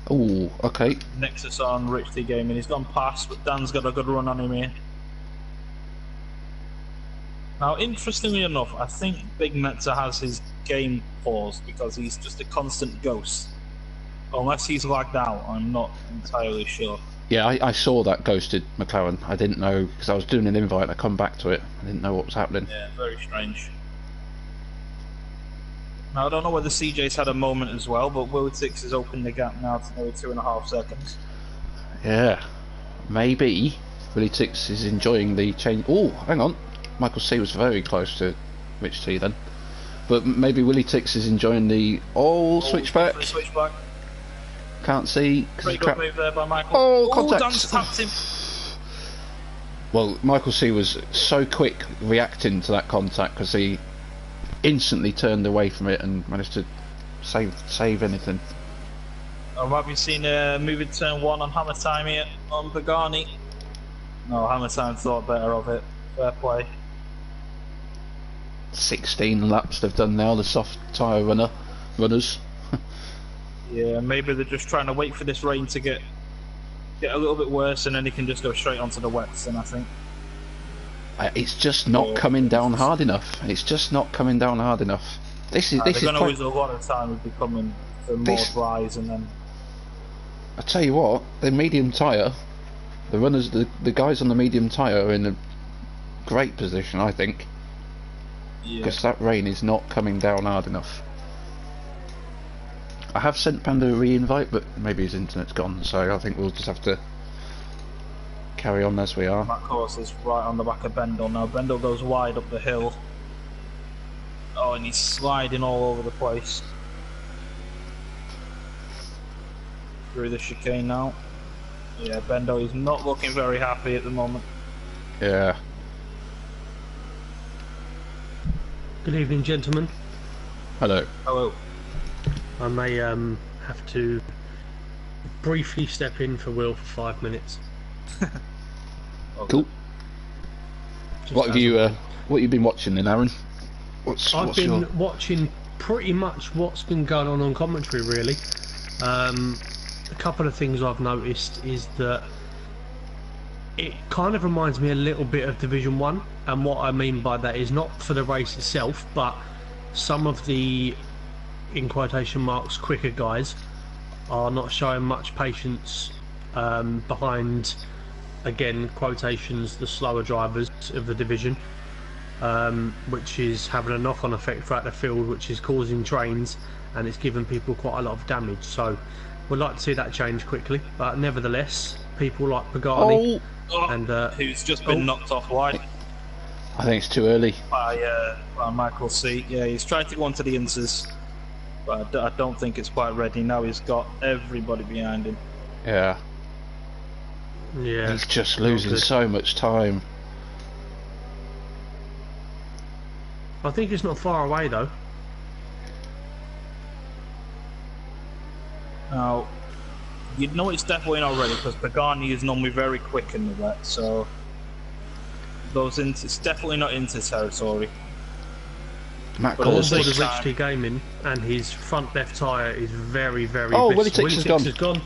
Oh, okay. Nexus on Rich T Gaming. He's gone past, but Dan's got a good run on him here. Now, interestingly enough, I think Big Metzer has his game paused because he's just a constant ghost. Unless he's lagged out, I'm not entirely sure. Yeah, I saw that ghosted McLaren. I didn't know, because I was doing an invite and I come back to it. I didn't know what was happening. Yeah, very strange. Now, I don't know whether CJ's had a moment as well, but Willie Tix has opened the gap now to nearly 2.5 seconds. Yeah, maybe Willie Tix is enjoying the change. Oh, hang on. Michael C was very close to Rich T then. But maybe Willie Tix is enjoying the switchback. Switchback. Can't see. Pretty good move there by Michael. Oh, contact. Dan's tapped him. Well, Michael C was so quick reacting to that contact because he instantly turned away from it and managed to save anything. Have you seen moving turn 1 on Hammer Time here on Pagani? No, Hammer Time thought better of it. Fair play. 16 laps they've done now, the soft tyre runners. Yeah, maybe they're just trying to wait for this rain to get a little bit worse and then he can just go straight onto the wets, and I think. It's just not coming down hard enough. It's just not coming down hard enough. This is they're going to lose a lot of time with becoming more dries, and then. I tell you what, the medium tyre, the runners, the guys on the medium tyre are in a great position, I think. Because that rain is not coming down hard enough. I have sent Panda a re-invite, but maybe his internet's gone, so I think we'll just have to carry on as we are. That course is right on the back of Bendel now. Bendel goes wide up the hill. Oh, and he's sliding all over the place. Through the chicane now. Yeah, Bendel is not looking very happy at the moment. Yeah. Good evening, gentlemen. Hello. Hello. I may have to briefly step in for Will for 5 minutes. Cool. What have you been watching then, Aaron? I've been watching pretty much what's been going on commentary, really. A couple of things I've noticed is that it kind of reminds me a little bit of Division 1, and what I mean by that is not for the race itself, but some of the, in quotation marks, quicker guys are not showing much patience behind, again, quotations, the slower drivers of the division, which is having a knock-on effect throughout the field, which is causing trains, and it's giving people quite a lot of damage. So we'd like to see that change quickly, but nevertheless, people like Pagani and who's just been knocked off wide. I think it's too early. By Michael C. Yeah, he's tried to go onto the Inces, but I don't think it's quite ready. Now he's got everybody behind him. Yeah. Yeah. He's just losing so much time. I think it's not far away though. Now, you know it's definitely not ready because Pagani is normally very quick in the wet, so it's definitely not into territory. Matt But Collins also the Richie Gaming, and his front left tyre is very, very visible. Willie Tix has gone.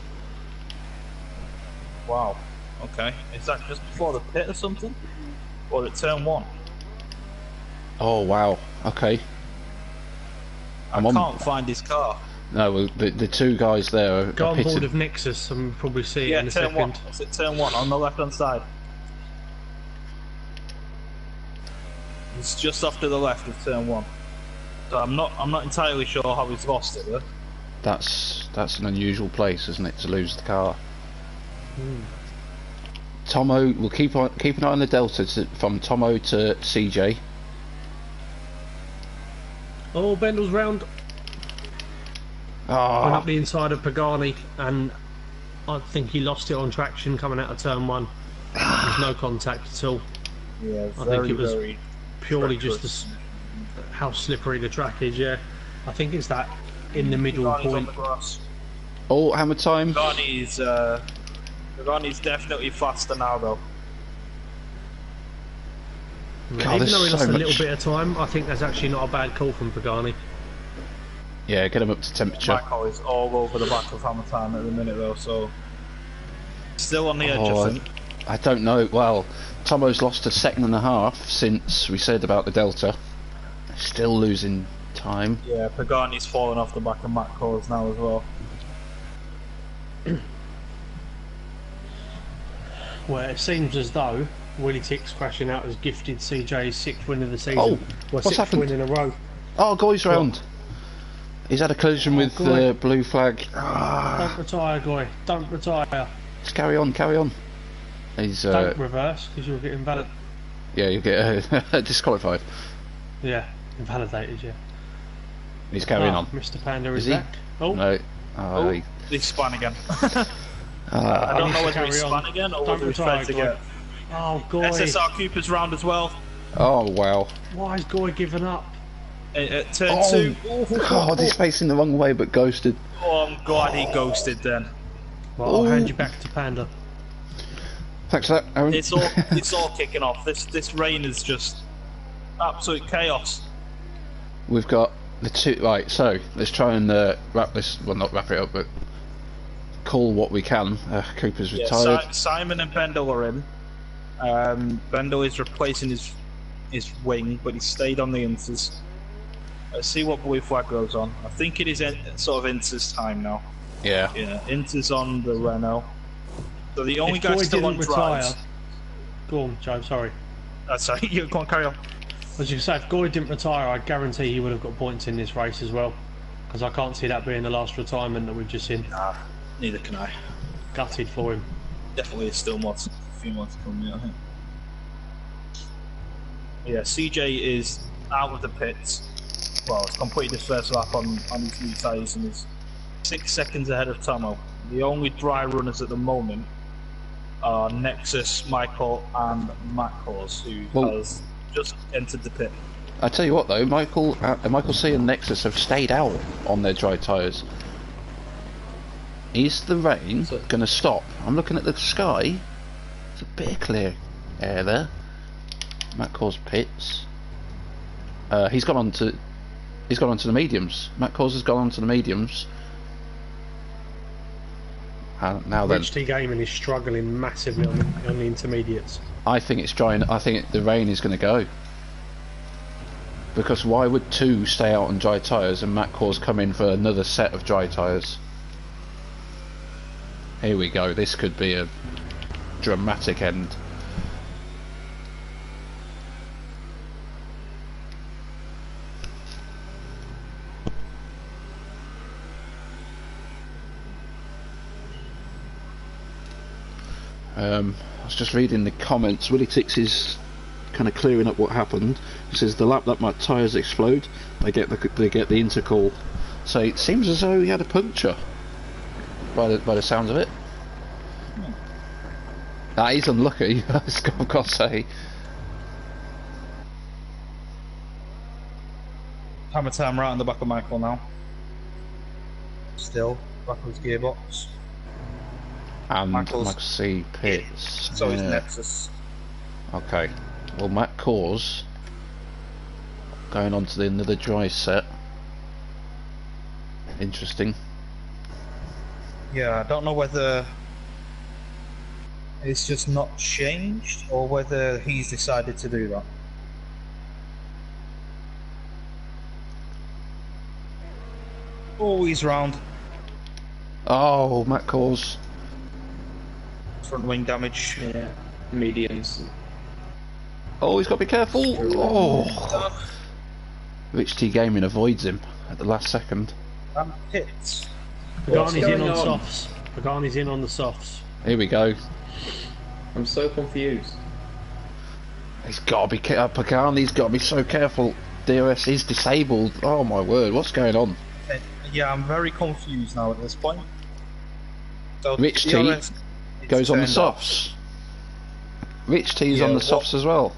Wow. Okay. Is that just before the pit or something? Or at turn 1? Oh wow. Okay. I can't find his car. No, well, the two guys there are Go on pitted. board of Nexus and we'll probably see it in a turn second. 1. It's at turn 1 on the left hand side. It's just off to the left of turn 1. So I'm not entirely sure how he's lost it though. That's an unusual place, isn't it, to lose the car? Tomo, we'll keep an eye on the delta from Tomo to CJ. Oh, Bendel's round. Went up the inside of Pagani, and I think he lost it on traction coming out of turn 1. There's no contact at all. Yeah, I think it was purely just how slippery the track is. Yeah, I think it's that in the middle point. Oh, hammer time. Pagani's definitely faster now though. God, Even though he there's lost so a little much. bit of time, I think that's actually not a bad call from Pagani. Yeah, get him up to temperature. Michael is all over the back of Hammer Time at the minute though, so still on the edge, I think. I don't know. Well, Tomo's lost a second and a half since we said about the delta. Still losing time. Yeah, Pagani's fallen off the back of Matt Coles now as well. Well, it seems as though Willie Tix crashing out has gifted CJ's 6th win of the season. Oh, well, what's 6th happened? win in a row. Oh, Goy's round. He's had a collision with the blue flag. Don't retire, Goy. Don't retire. Just carry on, carry on. He's Don't reverse, because you'll get invalid. yeah, you get disqualified. Yeah, invalidated, yeah. He's carrying on. Mr. Panda is he? back. Oh, No. He's spun again. I I don't know whether carry he's on. spun again or Don't whether he's retire, fed to Goy. get. Oh, Goy. SSR Cooper's round as well. Oh, wow. Why is Goy giving up? At turn 2. God, he's facing the wrong way but ghosted. Oh, I'm glad he ghosted then. Well, I'll hand you back to Panda. Thanks for that, Aaron. It's all kicking off. This rain is just absolute chaos. We've got the two. Right, so let's try and wrap this. Well, not wrap it up, but call what we can. Cooper's retired. Simon and Bendel are in. Bendel is replacing his wing, but he stayed on the Inters. Let's see what blue flag goes on. I think it is sort of Inters time now. Yeah. Yeah, Inters on the Renault. So the only guy Goy still on didn't drives. retire. Go on, Joe. Sorry. Sorry, you go on, carry on. As you say, if Goy didn't retire, I guarantee he would have got points in this race as well. Because I can't see that being the last retirement that we've just seen. Nah, neither can I. Gutted for him. Definitely still a few more to come, yeah, I think. Yeah, CJ is out of the pits. Well, he's completed his first lap on his new tyres and is 6 seconds ahead of Tomo. The only dry runners at the moment are Nexus, Michael, and Matt Cause, who has just entered the pit. I tell you what, though, Michael C and Nexus have stayed out on their dry tyres. Is the rain going to stop? I'm looking at the sky. It's a bit of clear air there. Matt Cause pits. He's gone on to the mediums. Matt Cause has gone on to the mediums. Now then, Rich T Gaming is struggling massively on the intermediates. I think it's drying. I think the rain is going to go. Because why would two stay out on dry tyres and Matt Cause come in for another set of dry tyres? Here we go. This could be a dramatic end. I was just reading the comments. Willie Tix is kind of clearing up what happened. He says the lap that my tyres explode, they get the intercall. So it seems as though he had a puncture. By the sounds of it. That is unlucky. I've got to say. Hammer time right on the back of Michael now. Still backwards gearbox. And Michael's Max C pits. So is Nexus. Okay. Well, Matt Cause going on to another dry set. Interesting. Yeah, I don't know whether it's just not changed or whether he's decided to do that. Oh, he's round. Oh, Matt Cause. Front wing damage. Yeah, mediums. Oh, he's got to be careful. Oh. Rich T Gaming avoids him at the last second. And hits. Pagani's in on going on? softs. Pagani's in on the softs. Here we go. I'm so confused. He's got to be. Pagani's got to be so careful. DRS is disabled. Oh my word! What's going on? Yeah, I'm very confused now at this point. So Rich T DRS goes on the turned off. softs. Rich T's Yeah, on the what- softs as well.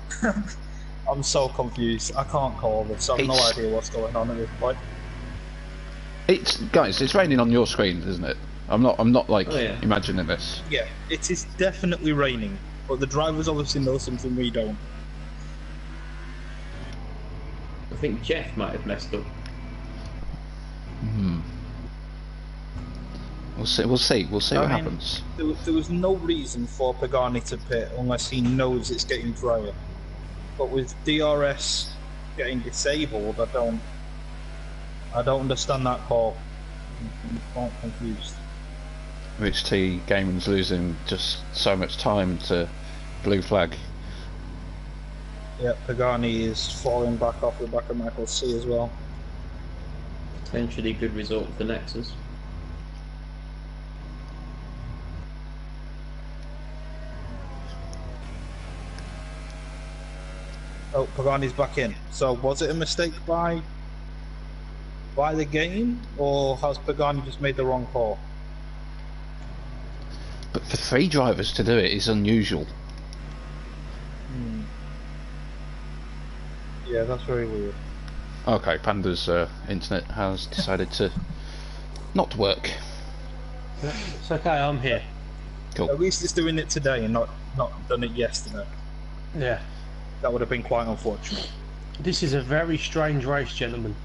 I'm so confused. I can't call this. I've no It's- idea what's going on at this point. It's guys. It's raining on your screen, isn't it? I'm not like Oh, yeah. imagining this. Yeah, it is definitely raining, but the drivers obviously know something we don't. I think Jeff might have messed up. We'll see. We'll see. We'll see what I mean, happens. There was no reason for Pagani to pit unless he knows it's getting drier. But with DRS getting disabled, I don't understand that call. I'm quite confused. Rich T Gaming's losing just so much time to blue flag. Yeah, Pagani is falling back off the back of Michael C as well. Potentially good result for Nexus. Oh, Pagani's back in. So was it a mistake by by the game, or has Pagani just made the wrong call? But for 3 drivers to do it is unusual. Yeah, that's very weird. Okay, Panda's internet has decided to not work. It's okay, I'm here. Cool. At least it's doing it today and not done it yesterday. Yeah. That would have been quite unfortunate. This is a very strange race, gentlemen.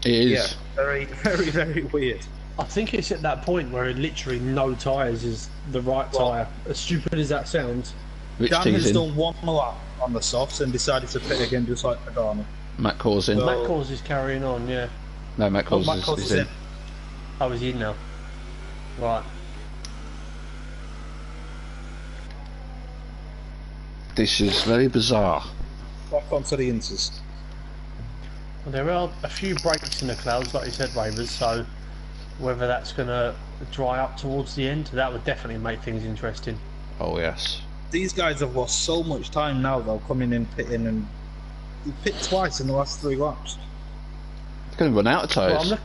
It is. Yeah, very, very, very weird. I think it's at that point where literally no tyres is the right tyre. As stupid as that sounds. Rich Dan has teasing. done 1 lap on the softs and decided to pit again just like Pagani. Matt Cause in. So- Matt Cause is carrying on, yeah. No, Matt Cause, Matt Cause is in. Oh, is he in now? Right. This is very bizarre. Back onto the Inters. Well, there are a few breaks in the clouds, like you said, Ravers, so whether that's going to dry up towards the end, that would definitely make things interesting. Oh yes. These guys have lost so much time now though, coming in, pitting, and they pit twice in the last 3 laps. It's going to run out of tyres. Well,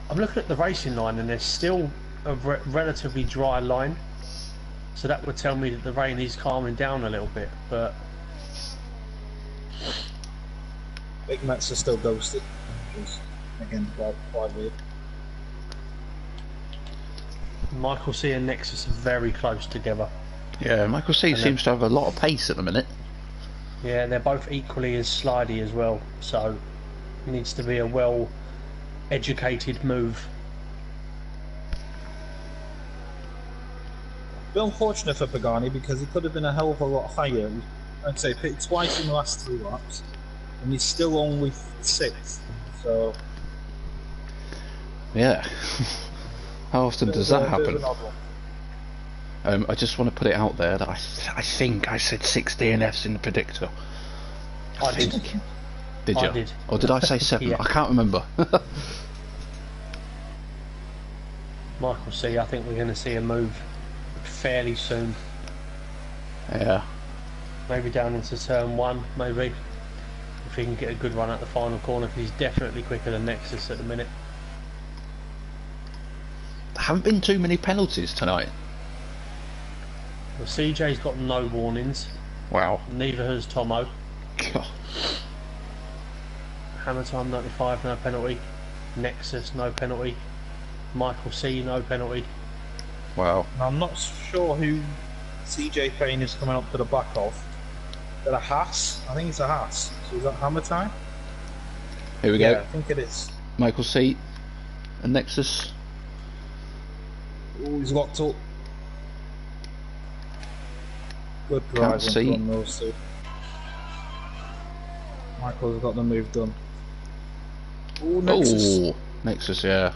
I'm looking at the racing line and there's still a relatively dry line, so that would tell me that the rain is calming down a little bit, but Big Mets are still ghosted, which is again quite weird. Michael C and Nexus are very close together. Yeah, Michael C And seems to have a lot of pace at the minute. Yeah, they're both equally as slidey as well, so it needs to be a well educated move. Bit unfortunate for Pagani because he could have been a hell of a lot higher. Like I say, pitted twice in the last 3 laps, and he's still only 6th. So Yeah. How often does that happen? I just want to put it out there that I think I said 6 DNFs in the predictor. I did. Did you? I did. Or did I say 7? Yeah. I can't remember. Michael C, I think we're going to see a move fairly soon. Yeah. Maybe down into turn 1, maybe. If he can get a good run at the final corner, because he's definitely quicker than Nexus at the minute. There haven't been too many penalties tonight. Well, CJ's got no warnings. Wow. Neither has Tomo. God. Hammer Time 95, no penalty. Nexus, no penalty. Michael C, no penalty. Wow. And I'm not sure who CJ Payne is coming up to the back of. Is that a Haas? I think it's a Haas. So is that Hammer Time? Here we Yeah, go. I think it is. Michael C and Nexus. Oh, he's locked up. Good Can't driving see. from those 2. Michael's got the move done. Oh, Nexus. Oh, Nexus, yeah.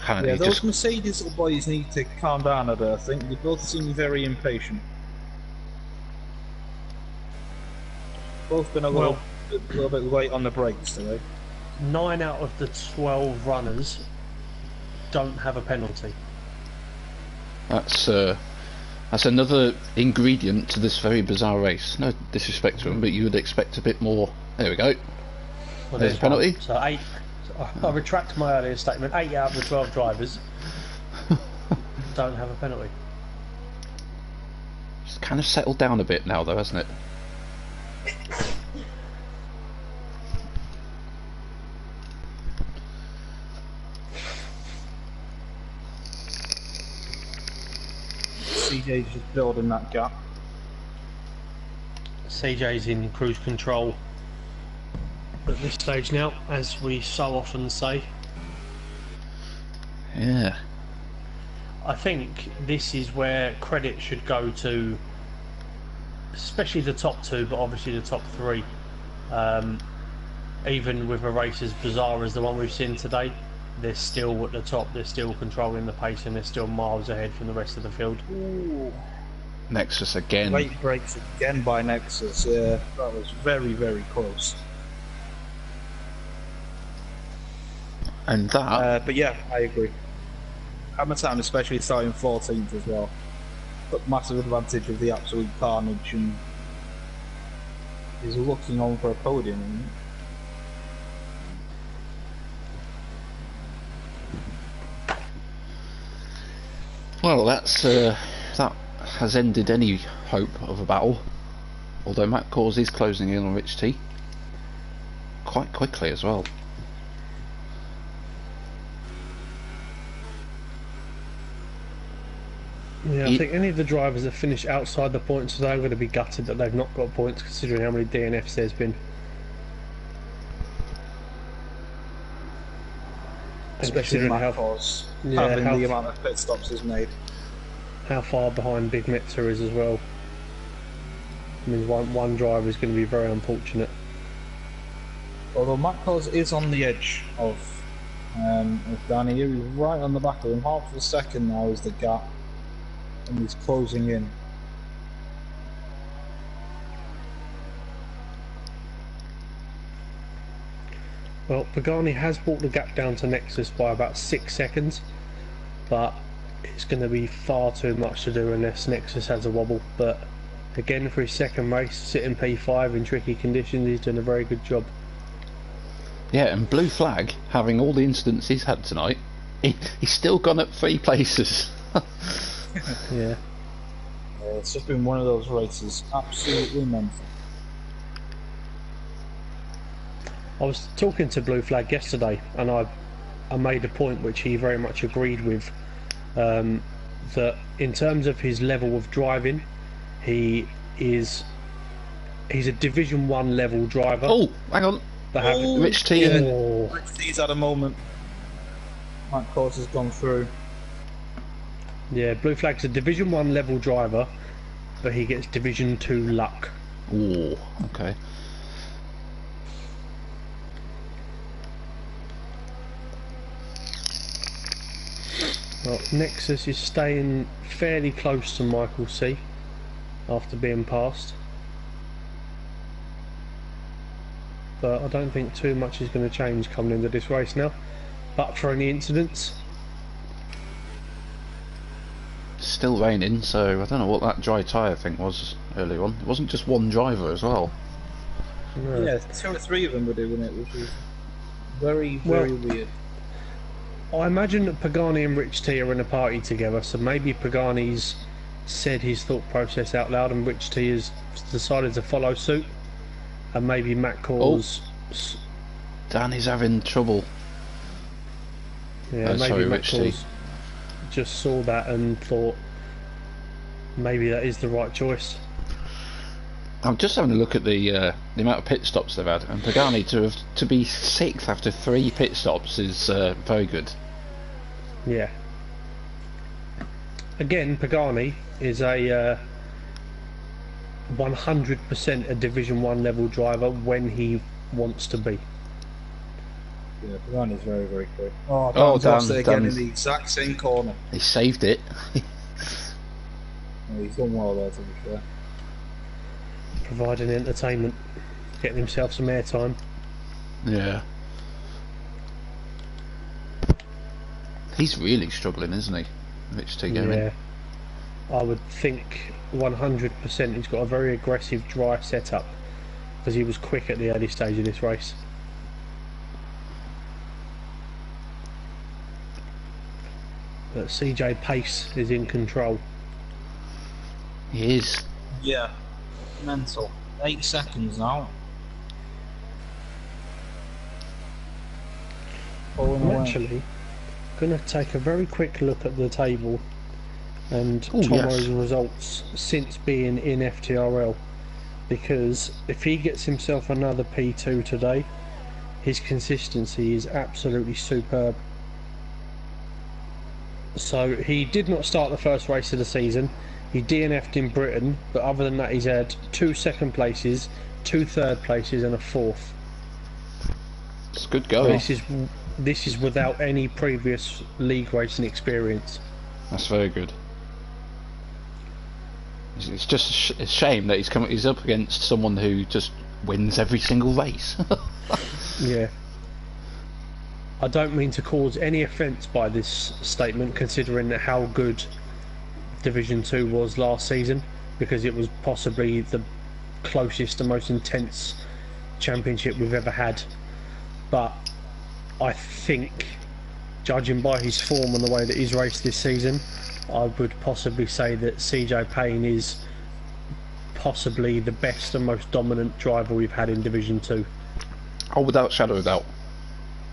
Can't Yeah, he those just... Mercedes little boys need to calm down a bit, I think. They both seem very impatient. Both been a little bit late on the brakes today. 9 out of the 12 runners don't have a penalty. That's another ingredient to this very bizarre race. No disrespect to him, but you would expect a bit more. There we go. Well, There's a penalty. one. So 8. I retract my earlier statement. 8 out of the 12 drivers don't have a penalty. It's kind of settled down a bit now, though, hasn't it? CJ's just building that gap. CJ's in cruise control at this stage now, as we so often say. Yeah. I think this is where credit should go to, especially the top 2, but obviously the top 3. Even with a race as bizarre as the one we've seen today, they're still at the top, they're still controlling the pace, and they're still miles ahead from the rest of the field. Ooh. Nexus again. Late brakes again by Nexus, yeah. That was very, very close. And that... But yeah, I agree. Hammer Time especially starting 14th as well. Took massive advantage of the absolute carnage and is looking on for a podium. Well, that has ended any hope of a battle. Although Matt Cause is closing in on Rich T quite quickly as well. Yeah, I think any of the drivers that finish outside the points today are going to be gutted that they've not got points, considering how many DNFs there's been. Especially Matt Cause, having the amount of pit stops he's made. How far behind Big Metzer is as well. I mean, one driver is going to be very unfortunate. Although Matt Cause is on the edge of Danny, he's right on the back of him. Half a second now is the gap, and he's closing in. Well, Pagani has brought the gap down to Nexus by about 6 seconds, but it's going to be far too much to do unless Nexus has a wobble. But again, for his second race, sitting P5 in tricky conditions, he's done a very good job. Yeah, and Blue Flag, having all the incidents he's had tonight, he's still gone up 3 places. Yeah. It's just been one of those races, absolutely mental. I was talking to Blue Flag yesterday, and I made a point which he very much agreed with, that in terms of his level of driving, he's a Division 1 level driver. Oh, hang on. Rich T. Rich T's had a moment. That course has gone through. Yeah, Blue Flag's a Division 1 level driver, but he gets Division 2 luck. Oh, okay. Well, Nexus is staying fairly close to Michael C after being passed, but I don't think too much is going to change coming into this race now, but for any incidents. Still raining, so I don't know what that dry tyre thing was earlier on. It wasn't just one driver as well. No. Yeah, 2 or 3 of them were doing it, which was very weird. I imagine that Pagani and Rich T are in a party together, so maybe Pagani's said his thought process out loud and Rich T has decided to follow suit, and maybe Matt Cause... Oh. Danny's having trouble. Yeah, maybe sorry, Matt Rich T. Cause just saw that and thought maybe that is the right choice. I'm just having a look at the amount of pit stops they've had, and Pagani to be 6th after 3 pit stops is very good. Yeah. Again, Pagani is a 100% a Division 1 level driver when he wants to be. Yeah, Pagani's very, very quick. Oh, Dan, again in the exact same corner. He saved it. He's done well there, to be fair. Providing entertainment, getting himself some airtime. Yeah. He's really struggling, isn't he? Rich T going in. Yeah. I would think 100% he's got a very aggressive dry setup, because he was quick at the early stage of this race. But CJ Pace is in control. He is. Yeah. Mental. 8 seconds now. I'm actually going to take a very quick look at the table and Tomo's results since being in FTRL, because if he gets himself another P2 today, his consistency is absolutely superb. So he did not start the first race of the season. He DNF'd in Britain, but other than that he's had 2 second places, 2 third places and a 4th. It's good going. This is without any previous league racing experience. That's very good. It's just a shame that he's up against someone who just wins every single race. Yeah. I don't mean to cause any offence by this statement, considering how good Division 2 was last season, because it was possibly the closest and most intense championship we've ever had. But I think judging by his form and the way that he's raced this season, I would possibly say that CJ Payne is possibly the best and most dominant driver we've had in Division 2. Oh, without shadow of doubt.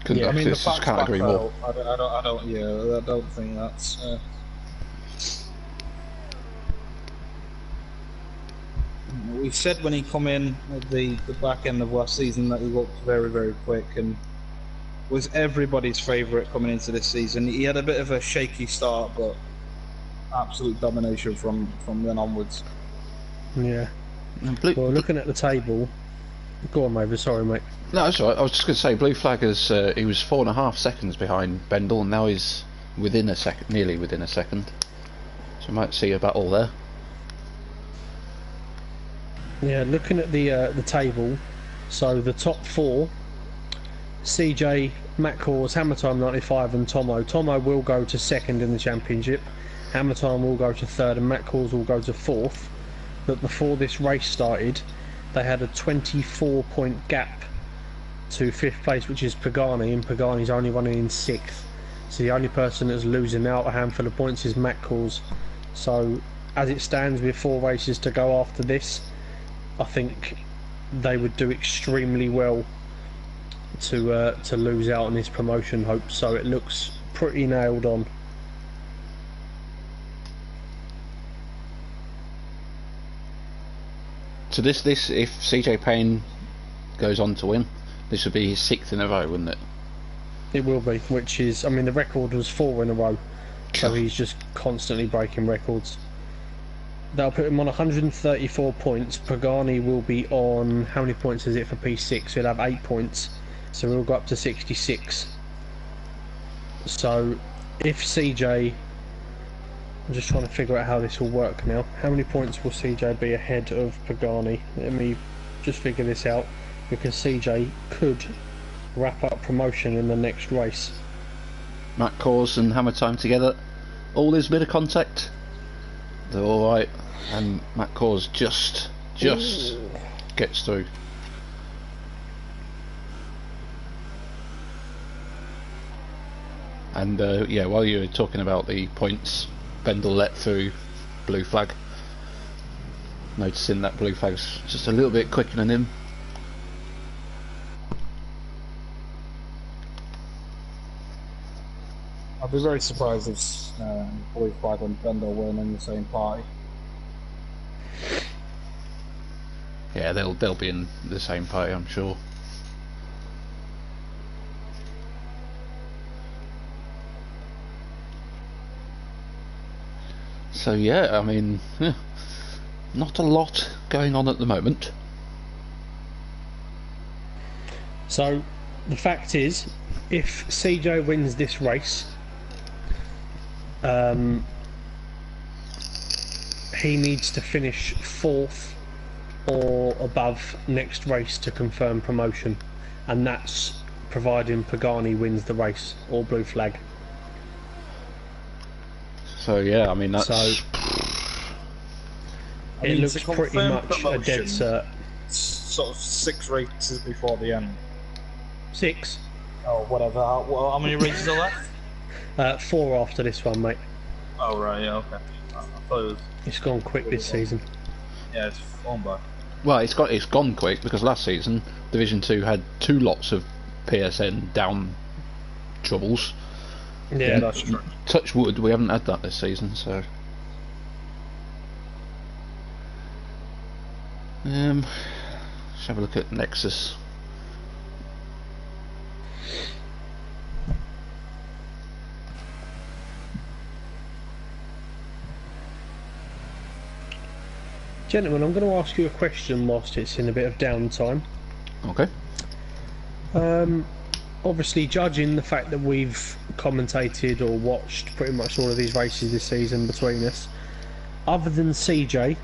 Yeah, I mean, the just facts can't back agree that more. up. I don't think that's. We said when he come in at the back end of last season that he looked very, very quick and was everybody's favourite coming into this season. He had a bit of a shaky start, but absolute domination from then onwards. Yeah. Well, looking at the table, go on, Mavis. Sorry, mate. No, that's all right. I was just going to say, Blue Flag is he was 4.5 seconds behind Bendel, and now he's within a second, nearly within a second. So we might see a battle there. Yeah, looking at the table, so the top four: CJ, Matt Cors, Hammer Time 95, and Tomo. Tomo will go to second in the championship. Hammer Time will go to third, and Matt Cors will go to fourth. But before this race started, they had a 24-point gap to fifth place, which is Pagani, and Pagani's only running in sixth. So the only person that's losing out a handful of points is Matt Cors. So as it stands, with 4 races to go after this, I think they would do extremely well to lose out on this promotion hope. So it looks pretty nailed on. So this if CJ Payne goes on to win, this would be his 6th in a row, wouldn't it? It will be, which is, I mean, the record was 4 in a row, so he's just constantly breaking records. That'll put him on 134 points. Pagani will be on, how many points is it for P6? He'll have 8 points, so we'll go up to 66. So if CJ, I'm just trying to figure out how this will work now. How many points will CJ be ahead of Pagani? Let me just figure this out, because CJ could wrap up promotion in the next race. Matt Cors and Hammer Time together, all his bit of contact, they're all right, and Matt Cors just gets through. And yeah, while you were talking about the points Bendel let through Blue Flag, noticing that Blue Flag's just a little bit quicker than him. I'd be very surprised if Blue Flag and Bendel weren't in the same party. Yeah, they'll be in the same party, I'm sure. So yeah, I mean, not a lot going on at the moment. So the fact is, if CJ wins this race, he needs to finish 4th or above next race to confirm promotion, and that's providing Pagani wins the race or Blue Flag. So yeah, I mean that's. So it looks pretty much a dead cert. Sort of 6 races before the end. 6. Oh, whatever. How many races are left? 4 after this one, mate. Oh right, yeah, okay. I thought it was. It's gone quick this season. Yeah, it's flown by. Well, it's gone quick because last season Division 2 had 2 lots of PSN down troubles. Yeah, that's true. Touch wood, we haven't had that this season, so. Let's have a look at Nexus. Gentlemen, I'm going to ask you a question whilst it's in a bit of downtime. Okay. Obviously, judging the fact that we've commentated or watched pretty much all of these races this season between us, other than CJ,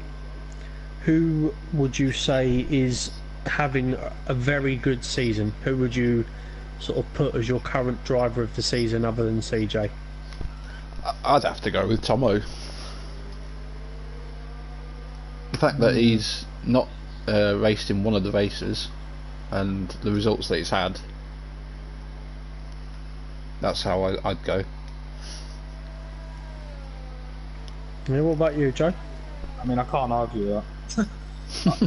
who would you say is having a very good season? Who would you sort of put as your current driver of the season other than CJ? I'd have to go with Tomo. The fact that he's not raced in one of the races and the results that he's had, That's how I'd go. Yeah, what about you, Joe? I mean, I can't argue that.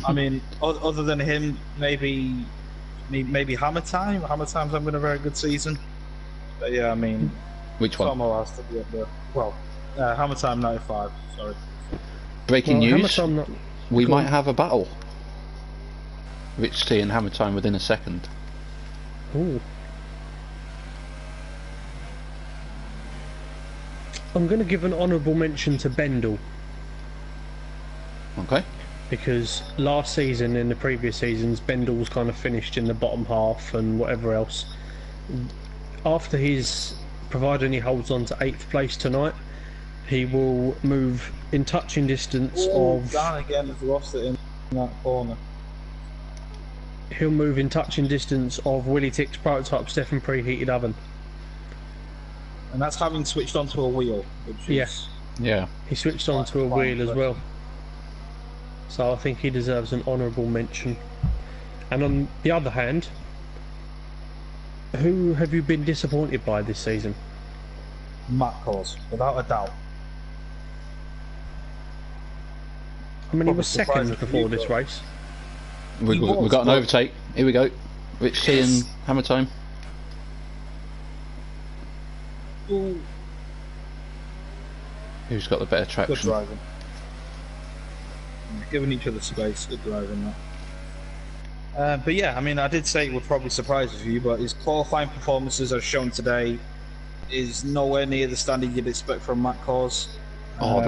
I mean, other than him, maybe Hammer Time. Hammer Time's having a very good season. But yeah, I mean, Which one? Tomo has to be up there. Well, Hammer Time 95. Sorry. Breaking news. We Go might on. have a battle. Rich T and Hammer Time within a second. Ooh. I'm going to give an honourable mention to Bendel, Okay. because last season, in the previous seasons, Bendel was kind of finished in the bottom half and whatever else. After his, providing he holds on to 8th place tonight, he will move in touching distance of. Dan again has lost it in that corner. He'll move in touching distance of Willie Tick's prototype Stefan preheated oven. And that's having switched onto a wheel. Which is Yes. Yeah. He switched onto a wheel as well. So I think he deserves an honourable mention. And on the other hand, who have you been disappointed by this season? Matt Cause, without a doubt. I mean, he Probably was second surprised before you, this but- race. We was, got an but- overtake. Here we go. Rich T and Hammer Time. Ooh, Who's got the better good traction? driving. Giving each other space, good driving that. But yeah, I mean, I did say it would probably surprise you, but his qualifying performances as shown today is nowhere near the standard you'd expect from Matt Cause. Oh,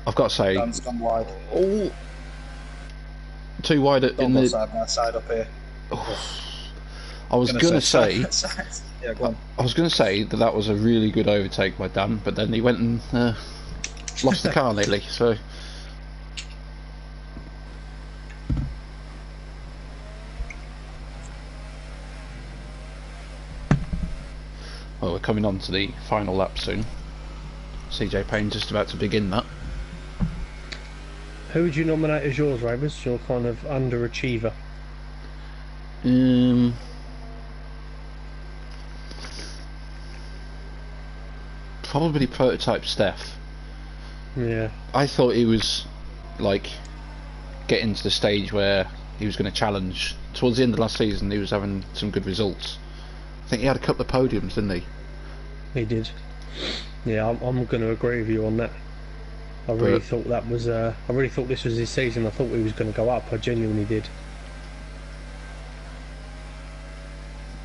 I've got to say, Dan's gone wide. oh, too wide in Don't go the. side by side up here. I was gonna say, yeah, go on. I was gonna say that was a really good overtake by Dan, but then he went and lost the car nearly. So. Well, we're coming on to the final lap soon. CJ Payne's just about to begin that. Who would you nominate as yours, Ravers? Your kind of underachiever. Probably prototype Steph. Yeah. I thought he was like getting to the stage where he was going to challenge. Towards the end of last season, he was having some good results. I think he had a couple of podiums, didn't he? He did. Yeah, I'm going to agree with you on that. I really thought that was. I really thought this was his season. I thought he was going to go up. I genuinely did.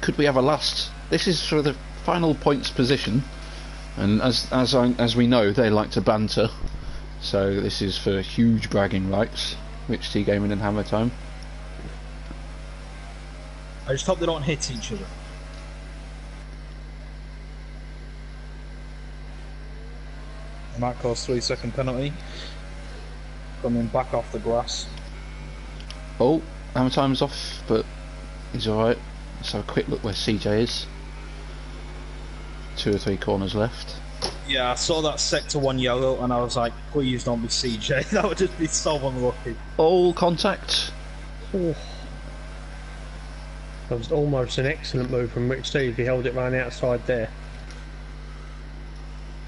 Could we have a last? This is for the final points position, and as we know, they like to banter. So this is for huge bragging rights. Rich T Gaming and Hammer Time. I just hope they don't hit each other. Matt Cause 3-second penalty. Coming back off the grass. Oh, Hammer Time's off, but he's alright. Let's have a quick look where CJ is. 2 or 3 corners left. Yeah, I saw that sector 1 yellow and I was like, please don't be CJ. That would just be so unlucky. All contact. Oh. That was almost an excellent move from Rich T if he held it round the outside there.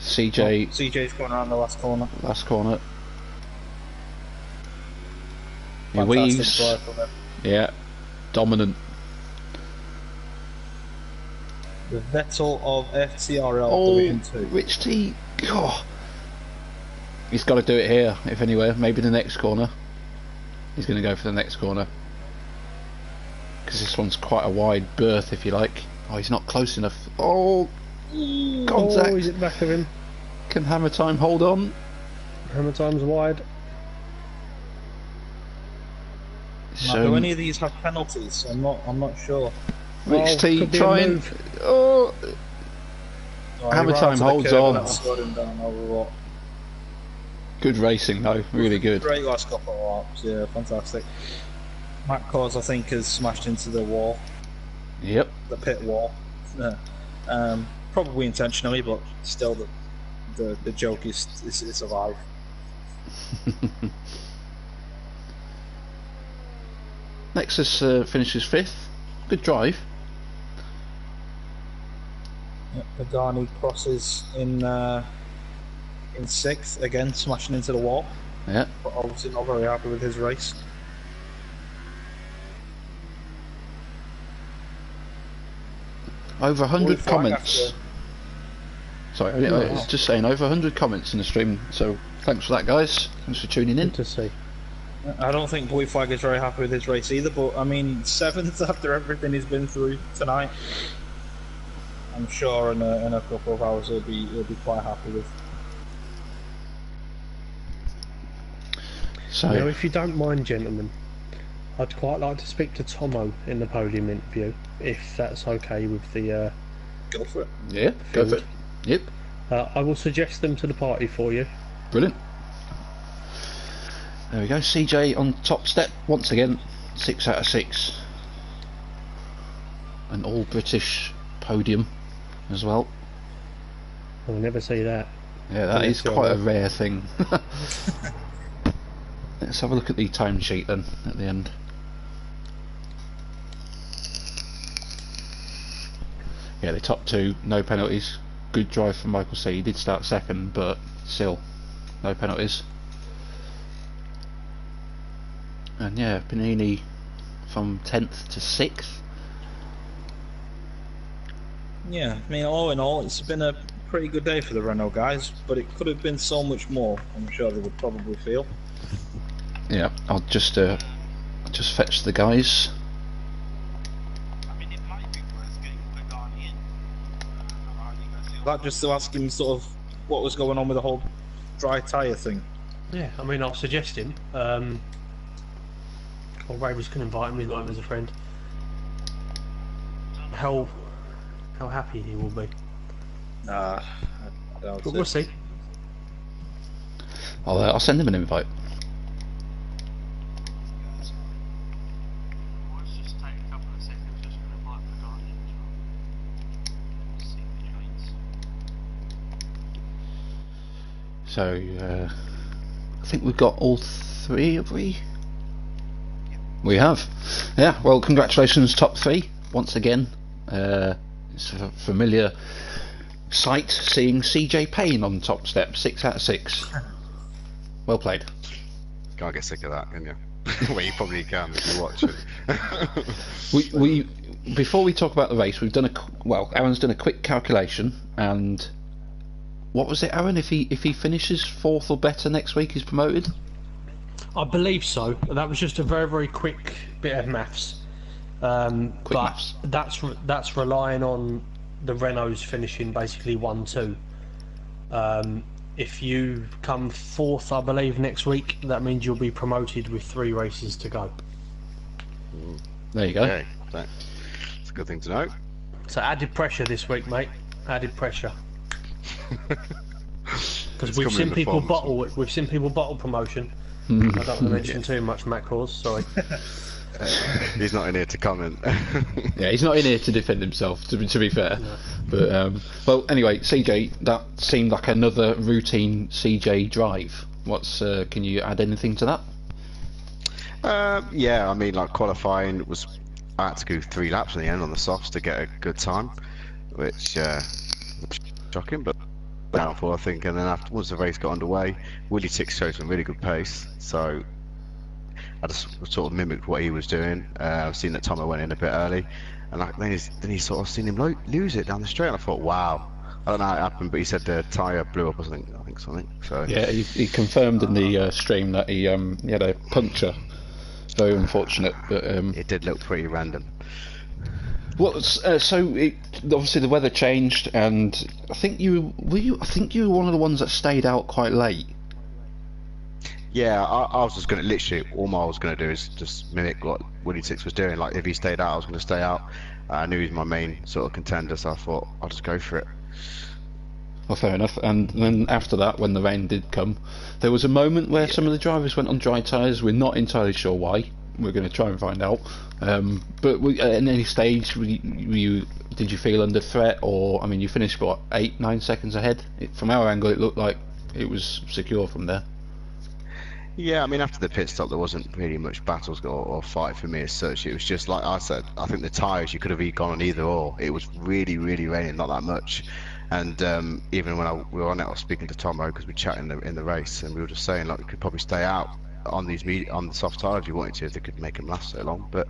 CJ. CJ's going around the last corner. Last corner. He Fantastic weaves. drive from him. Yeah. Dominant. The Vettel of FTRL Oh, Division 2. Rich T. Oh. He's got to do it here, if anywhere. Maybe the next corner. He's going to go for the next corner. Because this one's quite a wide berth, if you like. Oh, he's not close enough. Oh, contact. Oh, he's at the back of him. Can Hammer Time hold on? Hammer Time's wide. Now, do any of these have penalties? I'm not sure. Rich T could be a trying. move. Oh, Oh, Hammer he ran Time to the holds curb on. and that slowed him down over what? good racing though. Really good. Great last couple of laps. Yeah, fantastic. Matt Cause, I think, has smashed into the wall, Yep. the pit wall. Yeah. Probably intentionally, but still, the joke is alive. Nexus finishes 5th. Good drive. Pagani crosses in 6th, again smashing into the wall. Yeah. But obviously not very happy with his race. Over 100 comments. After... Sorry, I was just saying, over 100 comments in the stream, so thanks for that, guys. Thanks for tuning in. Good to see. I don't think Boy Flag is very happy with his race either, but I mean, 7th after everything he's been through tonight. I'm sure in a couple of hours he'll be quite happy with. So, now, if you don't mind, gentlemen, I'd quite like to speak to Tomo in the podium interview, if that's okay with the. Go for it. Yeah, go for it. Yep. I will suggest them to the party for you. Brilliant. There we go. CJ on top step once again. 6 out of 6. An all British podium as well. I'll never see that. Yeah, that is quite a rare thing. Let's have a look at the timesheet then at the end. Yeah, the top 2, no penalties. Good drive from Michael C. He did start second, but still, no penalties. And yeah, Panini from 10th to 6th. Yeah, I mean, all in all, it's been a pretty good day for the Renault guys, but it could have been so much more. I'm sure they would probably feel. Yeah, I'll just fetch the guys. I mean, it might be worth getting Pagani in. I don't know how you guys feel. That just to ask him sort of what was going on with the whole dry tyre thing. Yeah, I mean, I'll suggest him. Or Ravers can invite him as a friend. How happy he will be. I doubt But it. we'll see. I'll send him an invite. Let's just take a couple of seconds just to invite Pagani in as well. See if he joins. So I think we've got all 3, have we? We have. Yeah, well, congratulations, top 3 once again. It's a familiar sight seeing CJ Payne on top step, 6 out of 6. Well played. Can't get sick of that, can you? Well, you probably can if you watch it. we before we talk about the race, we've done Aaron's done a quick calculation, and what was it, Aaron? If he finishes 4th or better next week, he's promoted. I believe so. That was just a very, very quick bit of maths. Maths. That's relying on the Renaults finishing basically 1-2. If you come 4th, I believe, next week, that means you'll be promoted with 3 races to go. There you go. Okay, that's a good thing to know. So added pressure this week, mate. Added pressure. Because we've seen people bottle. We've seen people bottle promotion. I don't want to mention too much, Matt Cause. Sorry. He's not in here to comment. Yeah, he's not in here to defend himself, to be fair. No. But well, anyway, CJ, that seemed like another routine CJ drive. Can you add anything to that? Yeah, I mean, like qualifying was, I had to go 3 laps in the end on the softs to get a good time, which shocking, but downfall I think. And then once the race got underway, Willie Tix showed some really good pace, so I just sort of mimicked what he was doing. I've seen that Tomo went in a bit early, and then he sort of seen him lose it down the straight, and I thought, wow. I don't know how it happened, but he said the tyre blew up or something. I think something. So yeah, he confirmed in the stream that he had a puncture. Very unfortunate, but it did look pretty random. Well, obviously the weather changed, and I think you were one of the ones that stayed out quite late. Yeah, I was just going to literally, all I was going to do is just mimic what Willie Tix was doing. Like, if he stayed out, I was going to stay out. I knew he was my main sort of contender, so I thought I'll just go for it. Well, fair enough. And then after that, when the rain did come, there was a moment where some of the drivers went on dry tyres. We're not entirely sure why. We're going to try and find out. But at any stage, did you feel under threat? Or, I mean, you finished, what, 8-9 seconds ahead? From our angle, it looked like it was secure from there. Yeah, I mean, after the pit stop, there wasn't really much battles or fight for me as such. It was just like I said. I think the tyres you could have gone on either or. It was really, really raining, not that much. And even when we were on it, I was speaking to Tomo because we were chatting in the race, and we were just saying like we could probably stay out on on the soft tyres if you wanted to, if they could make them last so long. But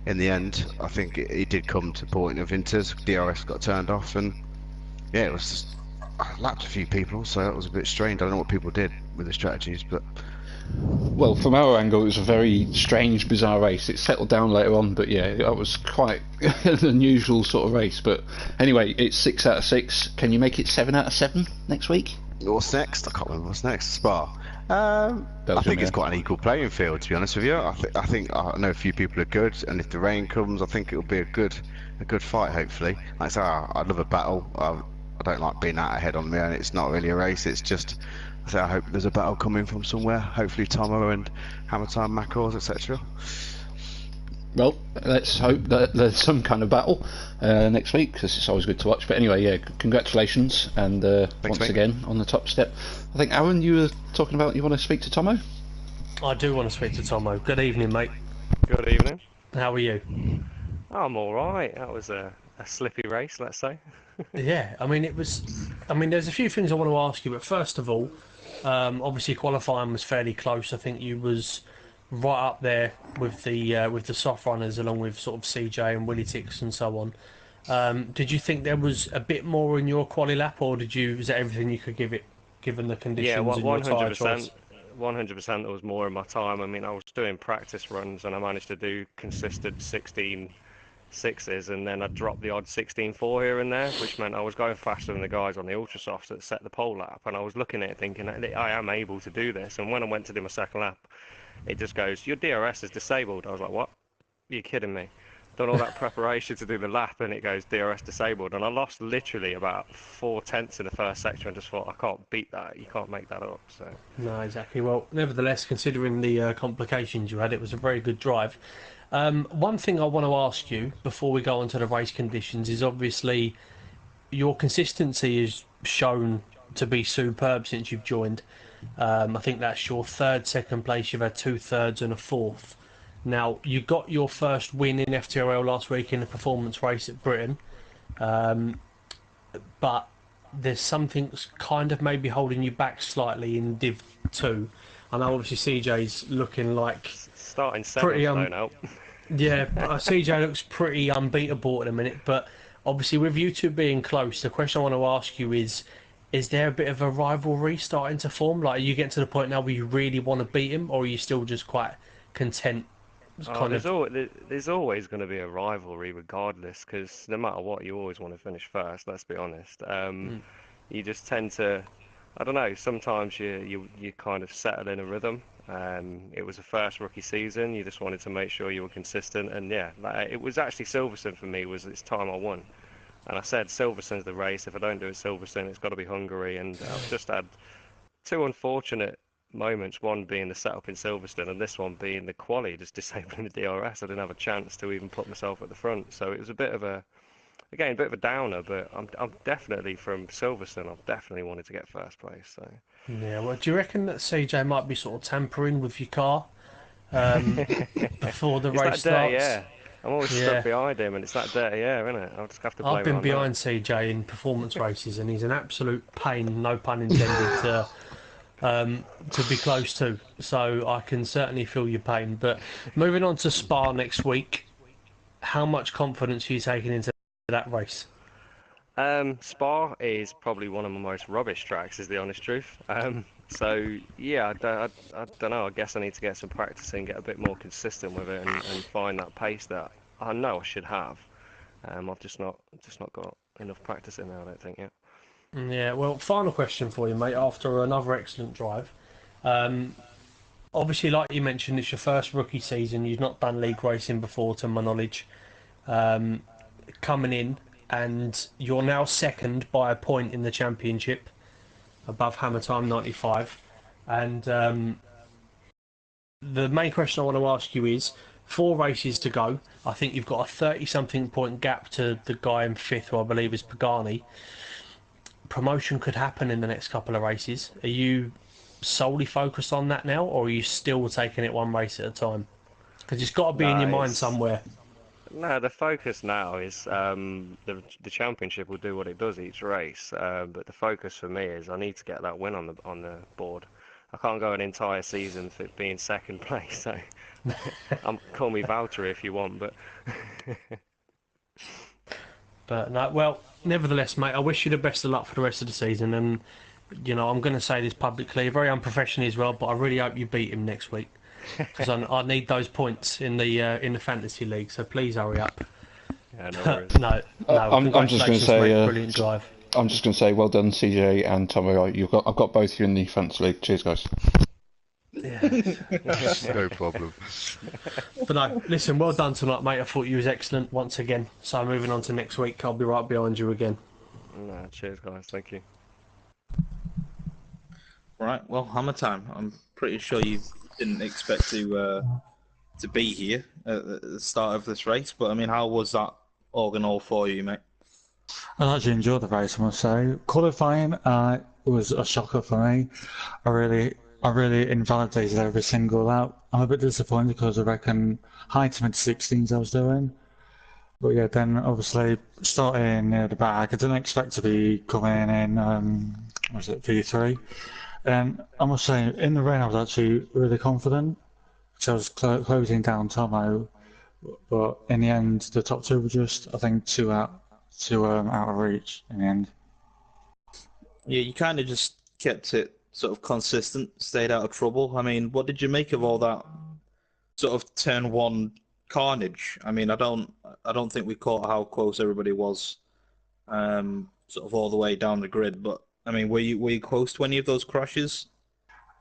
in the end, I think it did come to the point of Inters. DRS got turned off, and yeah, it was just, I lapped a few people, so that was a bit strange. I don't know what people did with the strategies, but. Well, from our angle, it was a very strange, bizarre race. It settled down later on, but yeah, that was quite an unusual sort of race. But anyway, it's 6 out of 6. Can you make it 7 out of 7 next week? What's next? I can't remember what's next. Spa. I think it's quite an equal playing field, to be honest with you. I think I know a few people are good, and if the rain comes, I think it'll be a good fight. Hopefully, like I say, I love a battle. I don't like being out ahead on me, and it's not really a race. It's just. So I hope there's a battle coming from somewhere. Hopefully Tomo and Hammer Time, Macros, etc. Well, let's hope that there's some kind of battle next week, because it's always good to watch. But anyway, yeah, congratulations, and once mate. again on the top step. I think, Aaron, you were talking about you want to speak to Tomo? I do want to speak to Tomo. Good evening, mate. Good evening. How are you? I'm alright. That was a slippy race, let's say. Yeah, I mean, there's a few things I want to ask you, but first of all, obviously qualifying was fairly close. I think you was right up there with the soft runners, along with sort of CJ and Willy Tix and so on. Did you think there was a bit more in your quali lap, or was that everything you could give it, given the conditions and your tyre choice? 100% there was more in my time. I mean, I was doing practice runs and I managed to do consistent 16 sixes, and then I dropped the odd 16.4 here and there, which meant I was going faster than the guys on the ultra softs that set the pole lap, and I was looking at it thinking I am able to do this. And when I went to do my second lap, it just goes, your DRS is disabled. I was like, what? Are you kidding me? Done all that preparation to do the lap, and it goes DRS disabled, and I lost literally about 4/10 in the first section and just thought, I can't beat that. You can't make that up. So No, exactly. Well, nevertheless, considering the complications you had, it was a very good drive. One thing I want to ask you before we go on to the race conditions is obviously your consistency is shown to be superb since you've joined. I think that's your third second place. You've had 2/3 and a fourth. Now, you got your first win in FTRL last week in a performance race at Britain, but there's something kind of maybe holding you back slightly in Div 2. I know obviously CJ's looking like starting seventh don't help. Yeah, CJ looks pretty unbeatable at the minute, but obviously with you two being close, the question I want to ask you is there a bit of a rivalry starting to form? Like, are you getting to the point now where you really want to beat him, or are you still just quite content? There's always going to be a rivalry regardless, because no matter what, you always want to finish first, let's be honest. You just tend to, I don't know, sometimes you kind of settle in a rhythm. It was the first rookie season. You just wanted to make sure you were consistent, and yeah, it was actually Silverstone for me. Was this time I won, and I said Silverstone's the race. If I don't do it Silverstone, it's got to be Hungary. And I've just had two unfortunate moments. One being the setup in Silverstone, and this one being the quali, just disabling the DRS. I didn't have a chance to even put myself at the front, so it was a bit of a downer. But I'm definitely from Silverstone. I've definitely wanted to get first place. So. Yeah, well, do you reckon that CJ might be sort of tampering with your car before the race starts? Yeah, I'm always stuck behind him, and it's that dirty air, isn't it? I'll just have to blame I've been it on behind that. CJ in performance races, and he's an absolute pain, no pun intended, to be close to. So I can certainly feel your pain. But moving on to Spa next week, how much confidence are you taking into that race? Spa is probably one of my most rubbish tracks, is the honest truth. So yeah, I don't know. I guess I need to get some practice and get a bit more consistent with it, and find that pace that I know I should have. I've just not got enough practice in there, I don't think yet. Yeah. Well, final question for you, mate. After another excellent drive, obviously, like you mentioned, it's your first rookie season. You've not done league racing before, to my knowledge. Coming in, and you're now second by a point in the championship, above Hammer Time 95. And the main question I want to ask you is, 4 races to go. I think you've got a 30-something point gap to the guy in 5th, who I believe is Pagani. Promotion could happen in the next couple of races. Are you solely focused on that now, or are you still taking it one race at a time? Because it's got to be in No, your mind it's somewhere. no. The focus now is the championship will do what it does each race, but the focus for me is I need to get that win on the board. I can't go an entire season for being second place. So, call me Valtteri if you want, but. But no, well, nevertheless, mate, I wish you the best of luck for the rest of the season. And you know, I'm going to say this publicly, very unprofessionally as well, but I really hope you beat him next week because I need those points in the fantasy league. So please hurry up. Yeah, no worries. No, I'm just going to say, mate, brilliant drive. I'm just going to say, well done, CJ and Tomo. I've got both of you in the fantasy league. Cheers, guys. Yeah. No problem. But no, listen, well done tonight, mate. I thought you was excellent once again. So moving on to next week, I'll be right behind you again. No, cheers, guys. Thank you. Right, well, hammer time. I'm pretty sure you didn't expect to be here at the start of this race, but I mean, how was that all in all for you, mate? I actually enjoyed the race, I must say. Qualifying was a shocker for me. I really invalidated every single lap. I'm a bit disappointed because I reckon high to mid 16s I was doing. But yeah, then obviously starting near the back, I didn't expect to be coming in, was it V3? And I must say, in the rain I was actually really confident. So I was closing down Tomo, but in the end the top two were just, I think, two out of reach in the end. Yeah, you kind of just kept it sort of consistent, stayed out of trouble. I mean, what did you make of all that sort of turn one carnage? I mean, I don't think we caught how close everybody was, sort of all the way down the grid. But I mean, were you close to any of those crashes?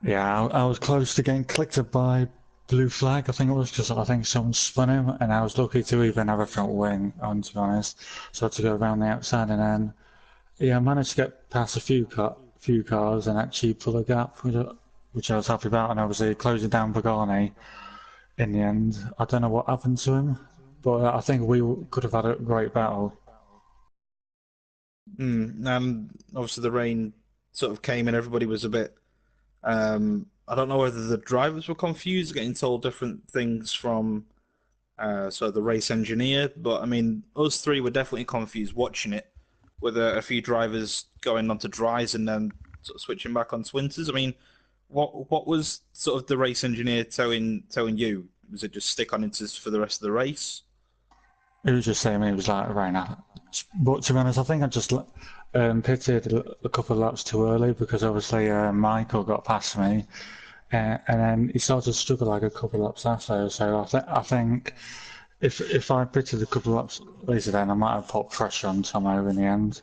Yeah, I was close to getting clicked by blue flag. I think it was because I think someone spun him, and I was lucky to even have a front wing on, to be honest. So I had to go around the outside, and then yeah, I managed to get past a few cars and actually pull a gap, which I was happy about, and obviously closing down Pagani in the end. I don't know what happened to him, but I think we could have had a great battle. Obviously the rain sort of came and everybody was a bit. I don't know whether the drivers were confused, getting told different things from sort of the race engineer, but I mean, us three were definitely confused watching it, with a few drivers going onto dries and then sort of switching back on winters. I mean, what was sort of the race engineer telling you? Was it just stick on inters for the rest of the race? It was just saying it was like right now. But to be honest, I think I just pitted a couple of laps too early because obviously Michael got past me, and then he started to struggle like a couple of laps after. So I think if I pitted a couple of laps later, then I might have put pressure on Tomo in the end.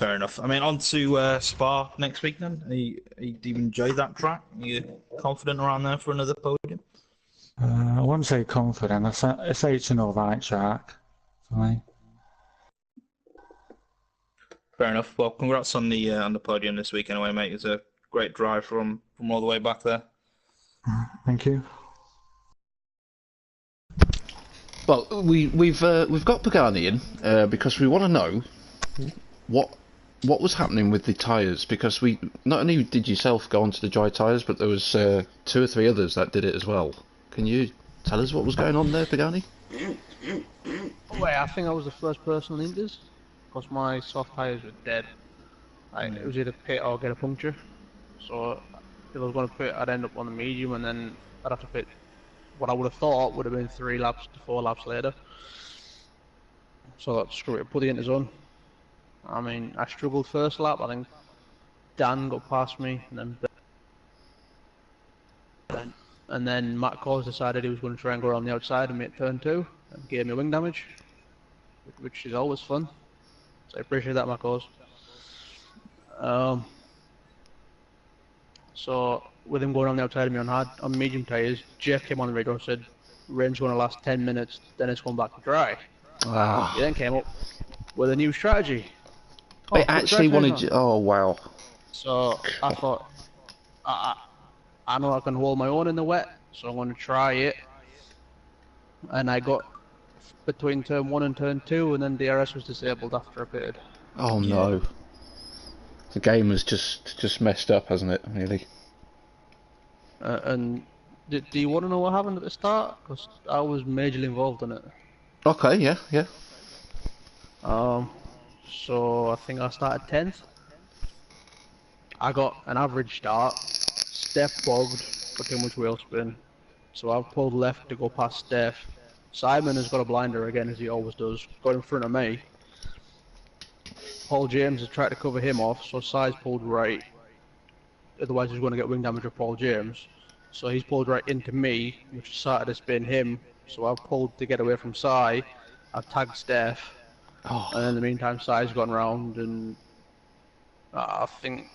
Fair enough. I mean, on to Spa next week then. Do you enjoy that track? Are you confident around there for another podium? I wouldn't say confident. I say it's an alright track for me. Fair enough. Well, congrats on the podium this week anyway, mate. It's a great drive from all the way back there. Thank you. Well, we've got Pagani in because we want to know what was happening with the tyres, because we not only did yourself go onto the dry tyres, but there was 2 or 3 others that did it as well. Can you tell us what was going on there, Pagani? Well, I think I was the first person on Indus because my soft tyres were dead. It was either pit or get a puncture. So if I was going to pit, I'd end up on the medium, and then I'd have to pit what I would have thought would have been 3 laps to 4 laps later. So I thought, screw it, put the inters on. I mean, I struggled first lap. I think Dan got past me, and then Matt Cause decided he was going to try and go around the outside and make turn 2, and gave me wing damage, which is always fun. So I appreciate that, Matt Cause. So with him going on the outside of me on medium tyres, Jeff came on the radio and said, "Rain's going to last 10 minutes, then it's going back to dry." He then came up with a new strategy. They actually wanted you. Oh wow! So I thought, I know I can hold my own in the wet, so I'm going to try it. And I got between turn 1 and turn 2, and then DRS was disabled after a bit. Oh no! The game has just messed up, hasn't it? Really. And do you want to know what happened at the start? Because I was majorly involved in it. Okay, yeah, yeah. So I think I started 10th. I got an average start. Steph bogged for too much wheel spin. So I've pulled left to go past Steph. Simon has got a blinder again, as he always does. Got in front of me. Paul James has tried to cover him off, so Si's pulled right. Otherwise he's going to get wing damage with Paul James. So he's pulled right into me, which started to spin him. So I've pulled to get away from Si. I've tagged Steph. Oh. And in the meantime, Si's gone round, and I think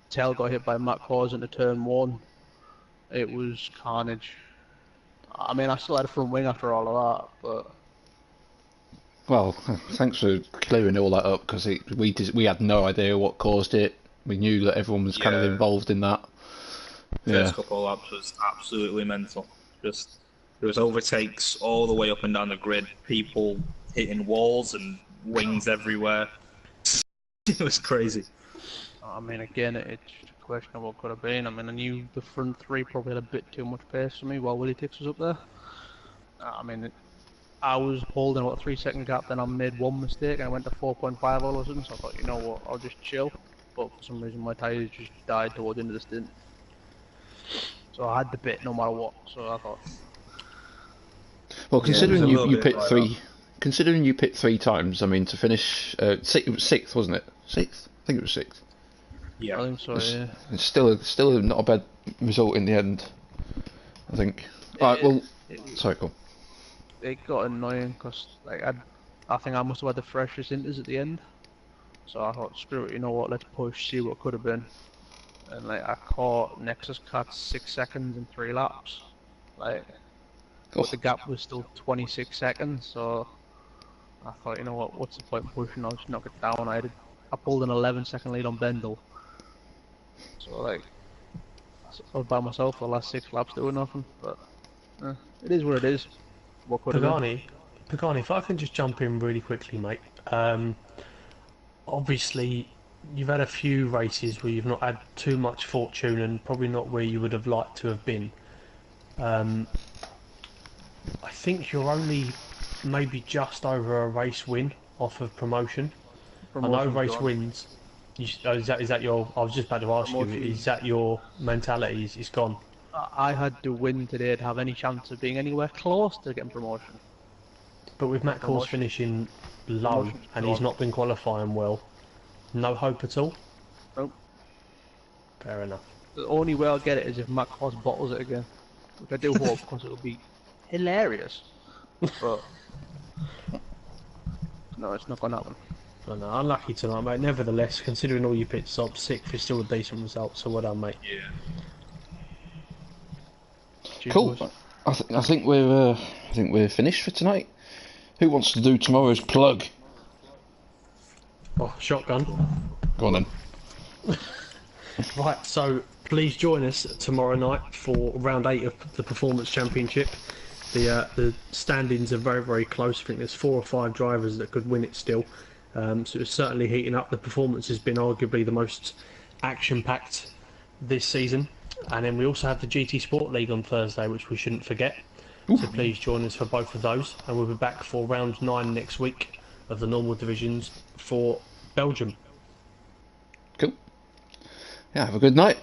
Tail got hit by Matt Cause into turn 1. It was carnage. I mean, I still had a front wing after all of that, but... Well, thanks for clearing all that up, because we had no idea what caused it. We knew that everyone was kind of involved in that. First couple of laps was absolutely mental. Just there was overtakes all the way up and down the grid, people hitting walls and wings everywhere. It was crazy. I mean, again, it's just a question of what could have been. I mean, I knew the front 3 probably had a bit too much pace for me while Willie Tix was up there. I mean, I was holding about a 3-second gap, then I made one mistake and I went to 4.5 all of a sudden, so I thought, you know what, I'll just chill. But for some reason my tyres just died towards the end of the stint. So I had the bit no matter what, so I thought... Well, considering considering you pit 3 times, I mean, to finish... it was 6th, wasn't it? 6th? I think it was 6th. Yeah, I think so, yeah. It's still not a bad result in the end, I think. Alright, well... Sorry, go on. It got annoying because like I think I must have had the freshest inters at the end, so I thought, screw it, you know what, let's push, see what could have been. And like I caught Nexus Cat 6 seconds in 3 laps, like, but the gap was still 26 seconds, so I thought, you know what, what's the point pushing? I'll just knock it down. I pulled an 11-second lead on Bendel, so like I was by myself for the last 6 laps doing nothing, but it is what it is. Pagani, if I can just jump in really quickly, mate. Obviously, you've had a few races where you've not had too much fortune and probably not where you would have liked to have been. I think you're only maybe just over a race win off of promotion. I know race wins. Is that your? I was just about to ask you. Is that your mentality? It's gone. I had to win today to have any chance of being anywhere close to getting promotion. But with Matt Course finishing low and he's not been qualifying well, no hope at all? Nope. Fair enough. The only way I'll get it is if Matt Course bottles it again. Which I do hope, because it will be hilarious. But no, it's not going to happen. I know, unlucky tonight, mate. Nevertheless, considering all your pit stops, 6th is still a decent result, so well done, mate. Yeah. Cool. I think we're finished for tonight. Who wants to do tomorrow's plug? Oh, shotgun. Go on then. Right, so please join us tomorrow night for round 8 of the Performance Championship. The standings are very, very close. I think there's 4 or 5 drivers that could win it still. So it's certainly heating up. The performance has been arguably the most action-packed this season. And then we also have the GT Sport League on Thursday, which we shouldn't forget. Ooh. So please join us for both of those. And we'll be back for round 9 next week of the normal divisions for Belgium. Cool. Yeah, have a good night.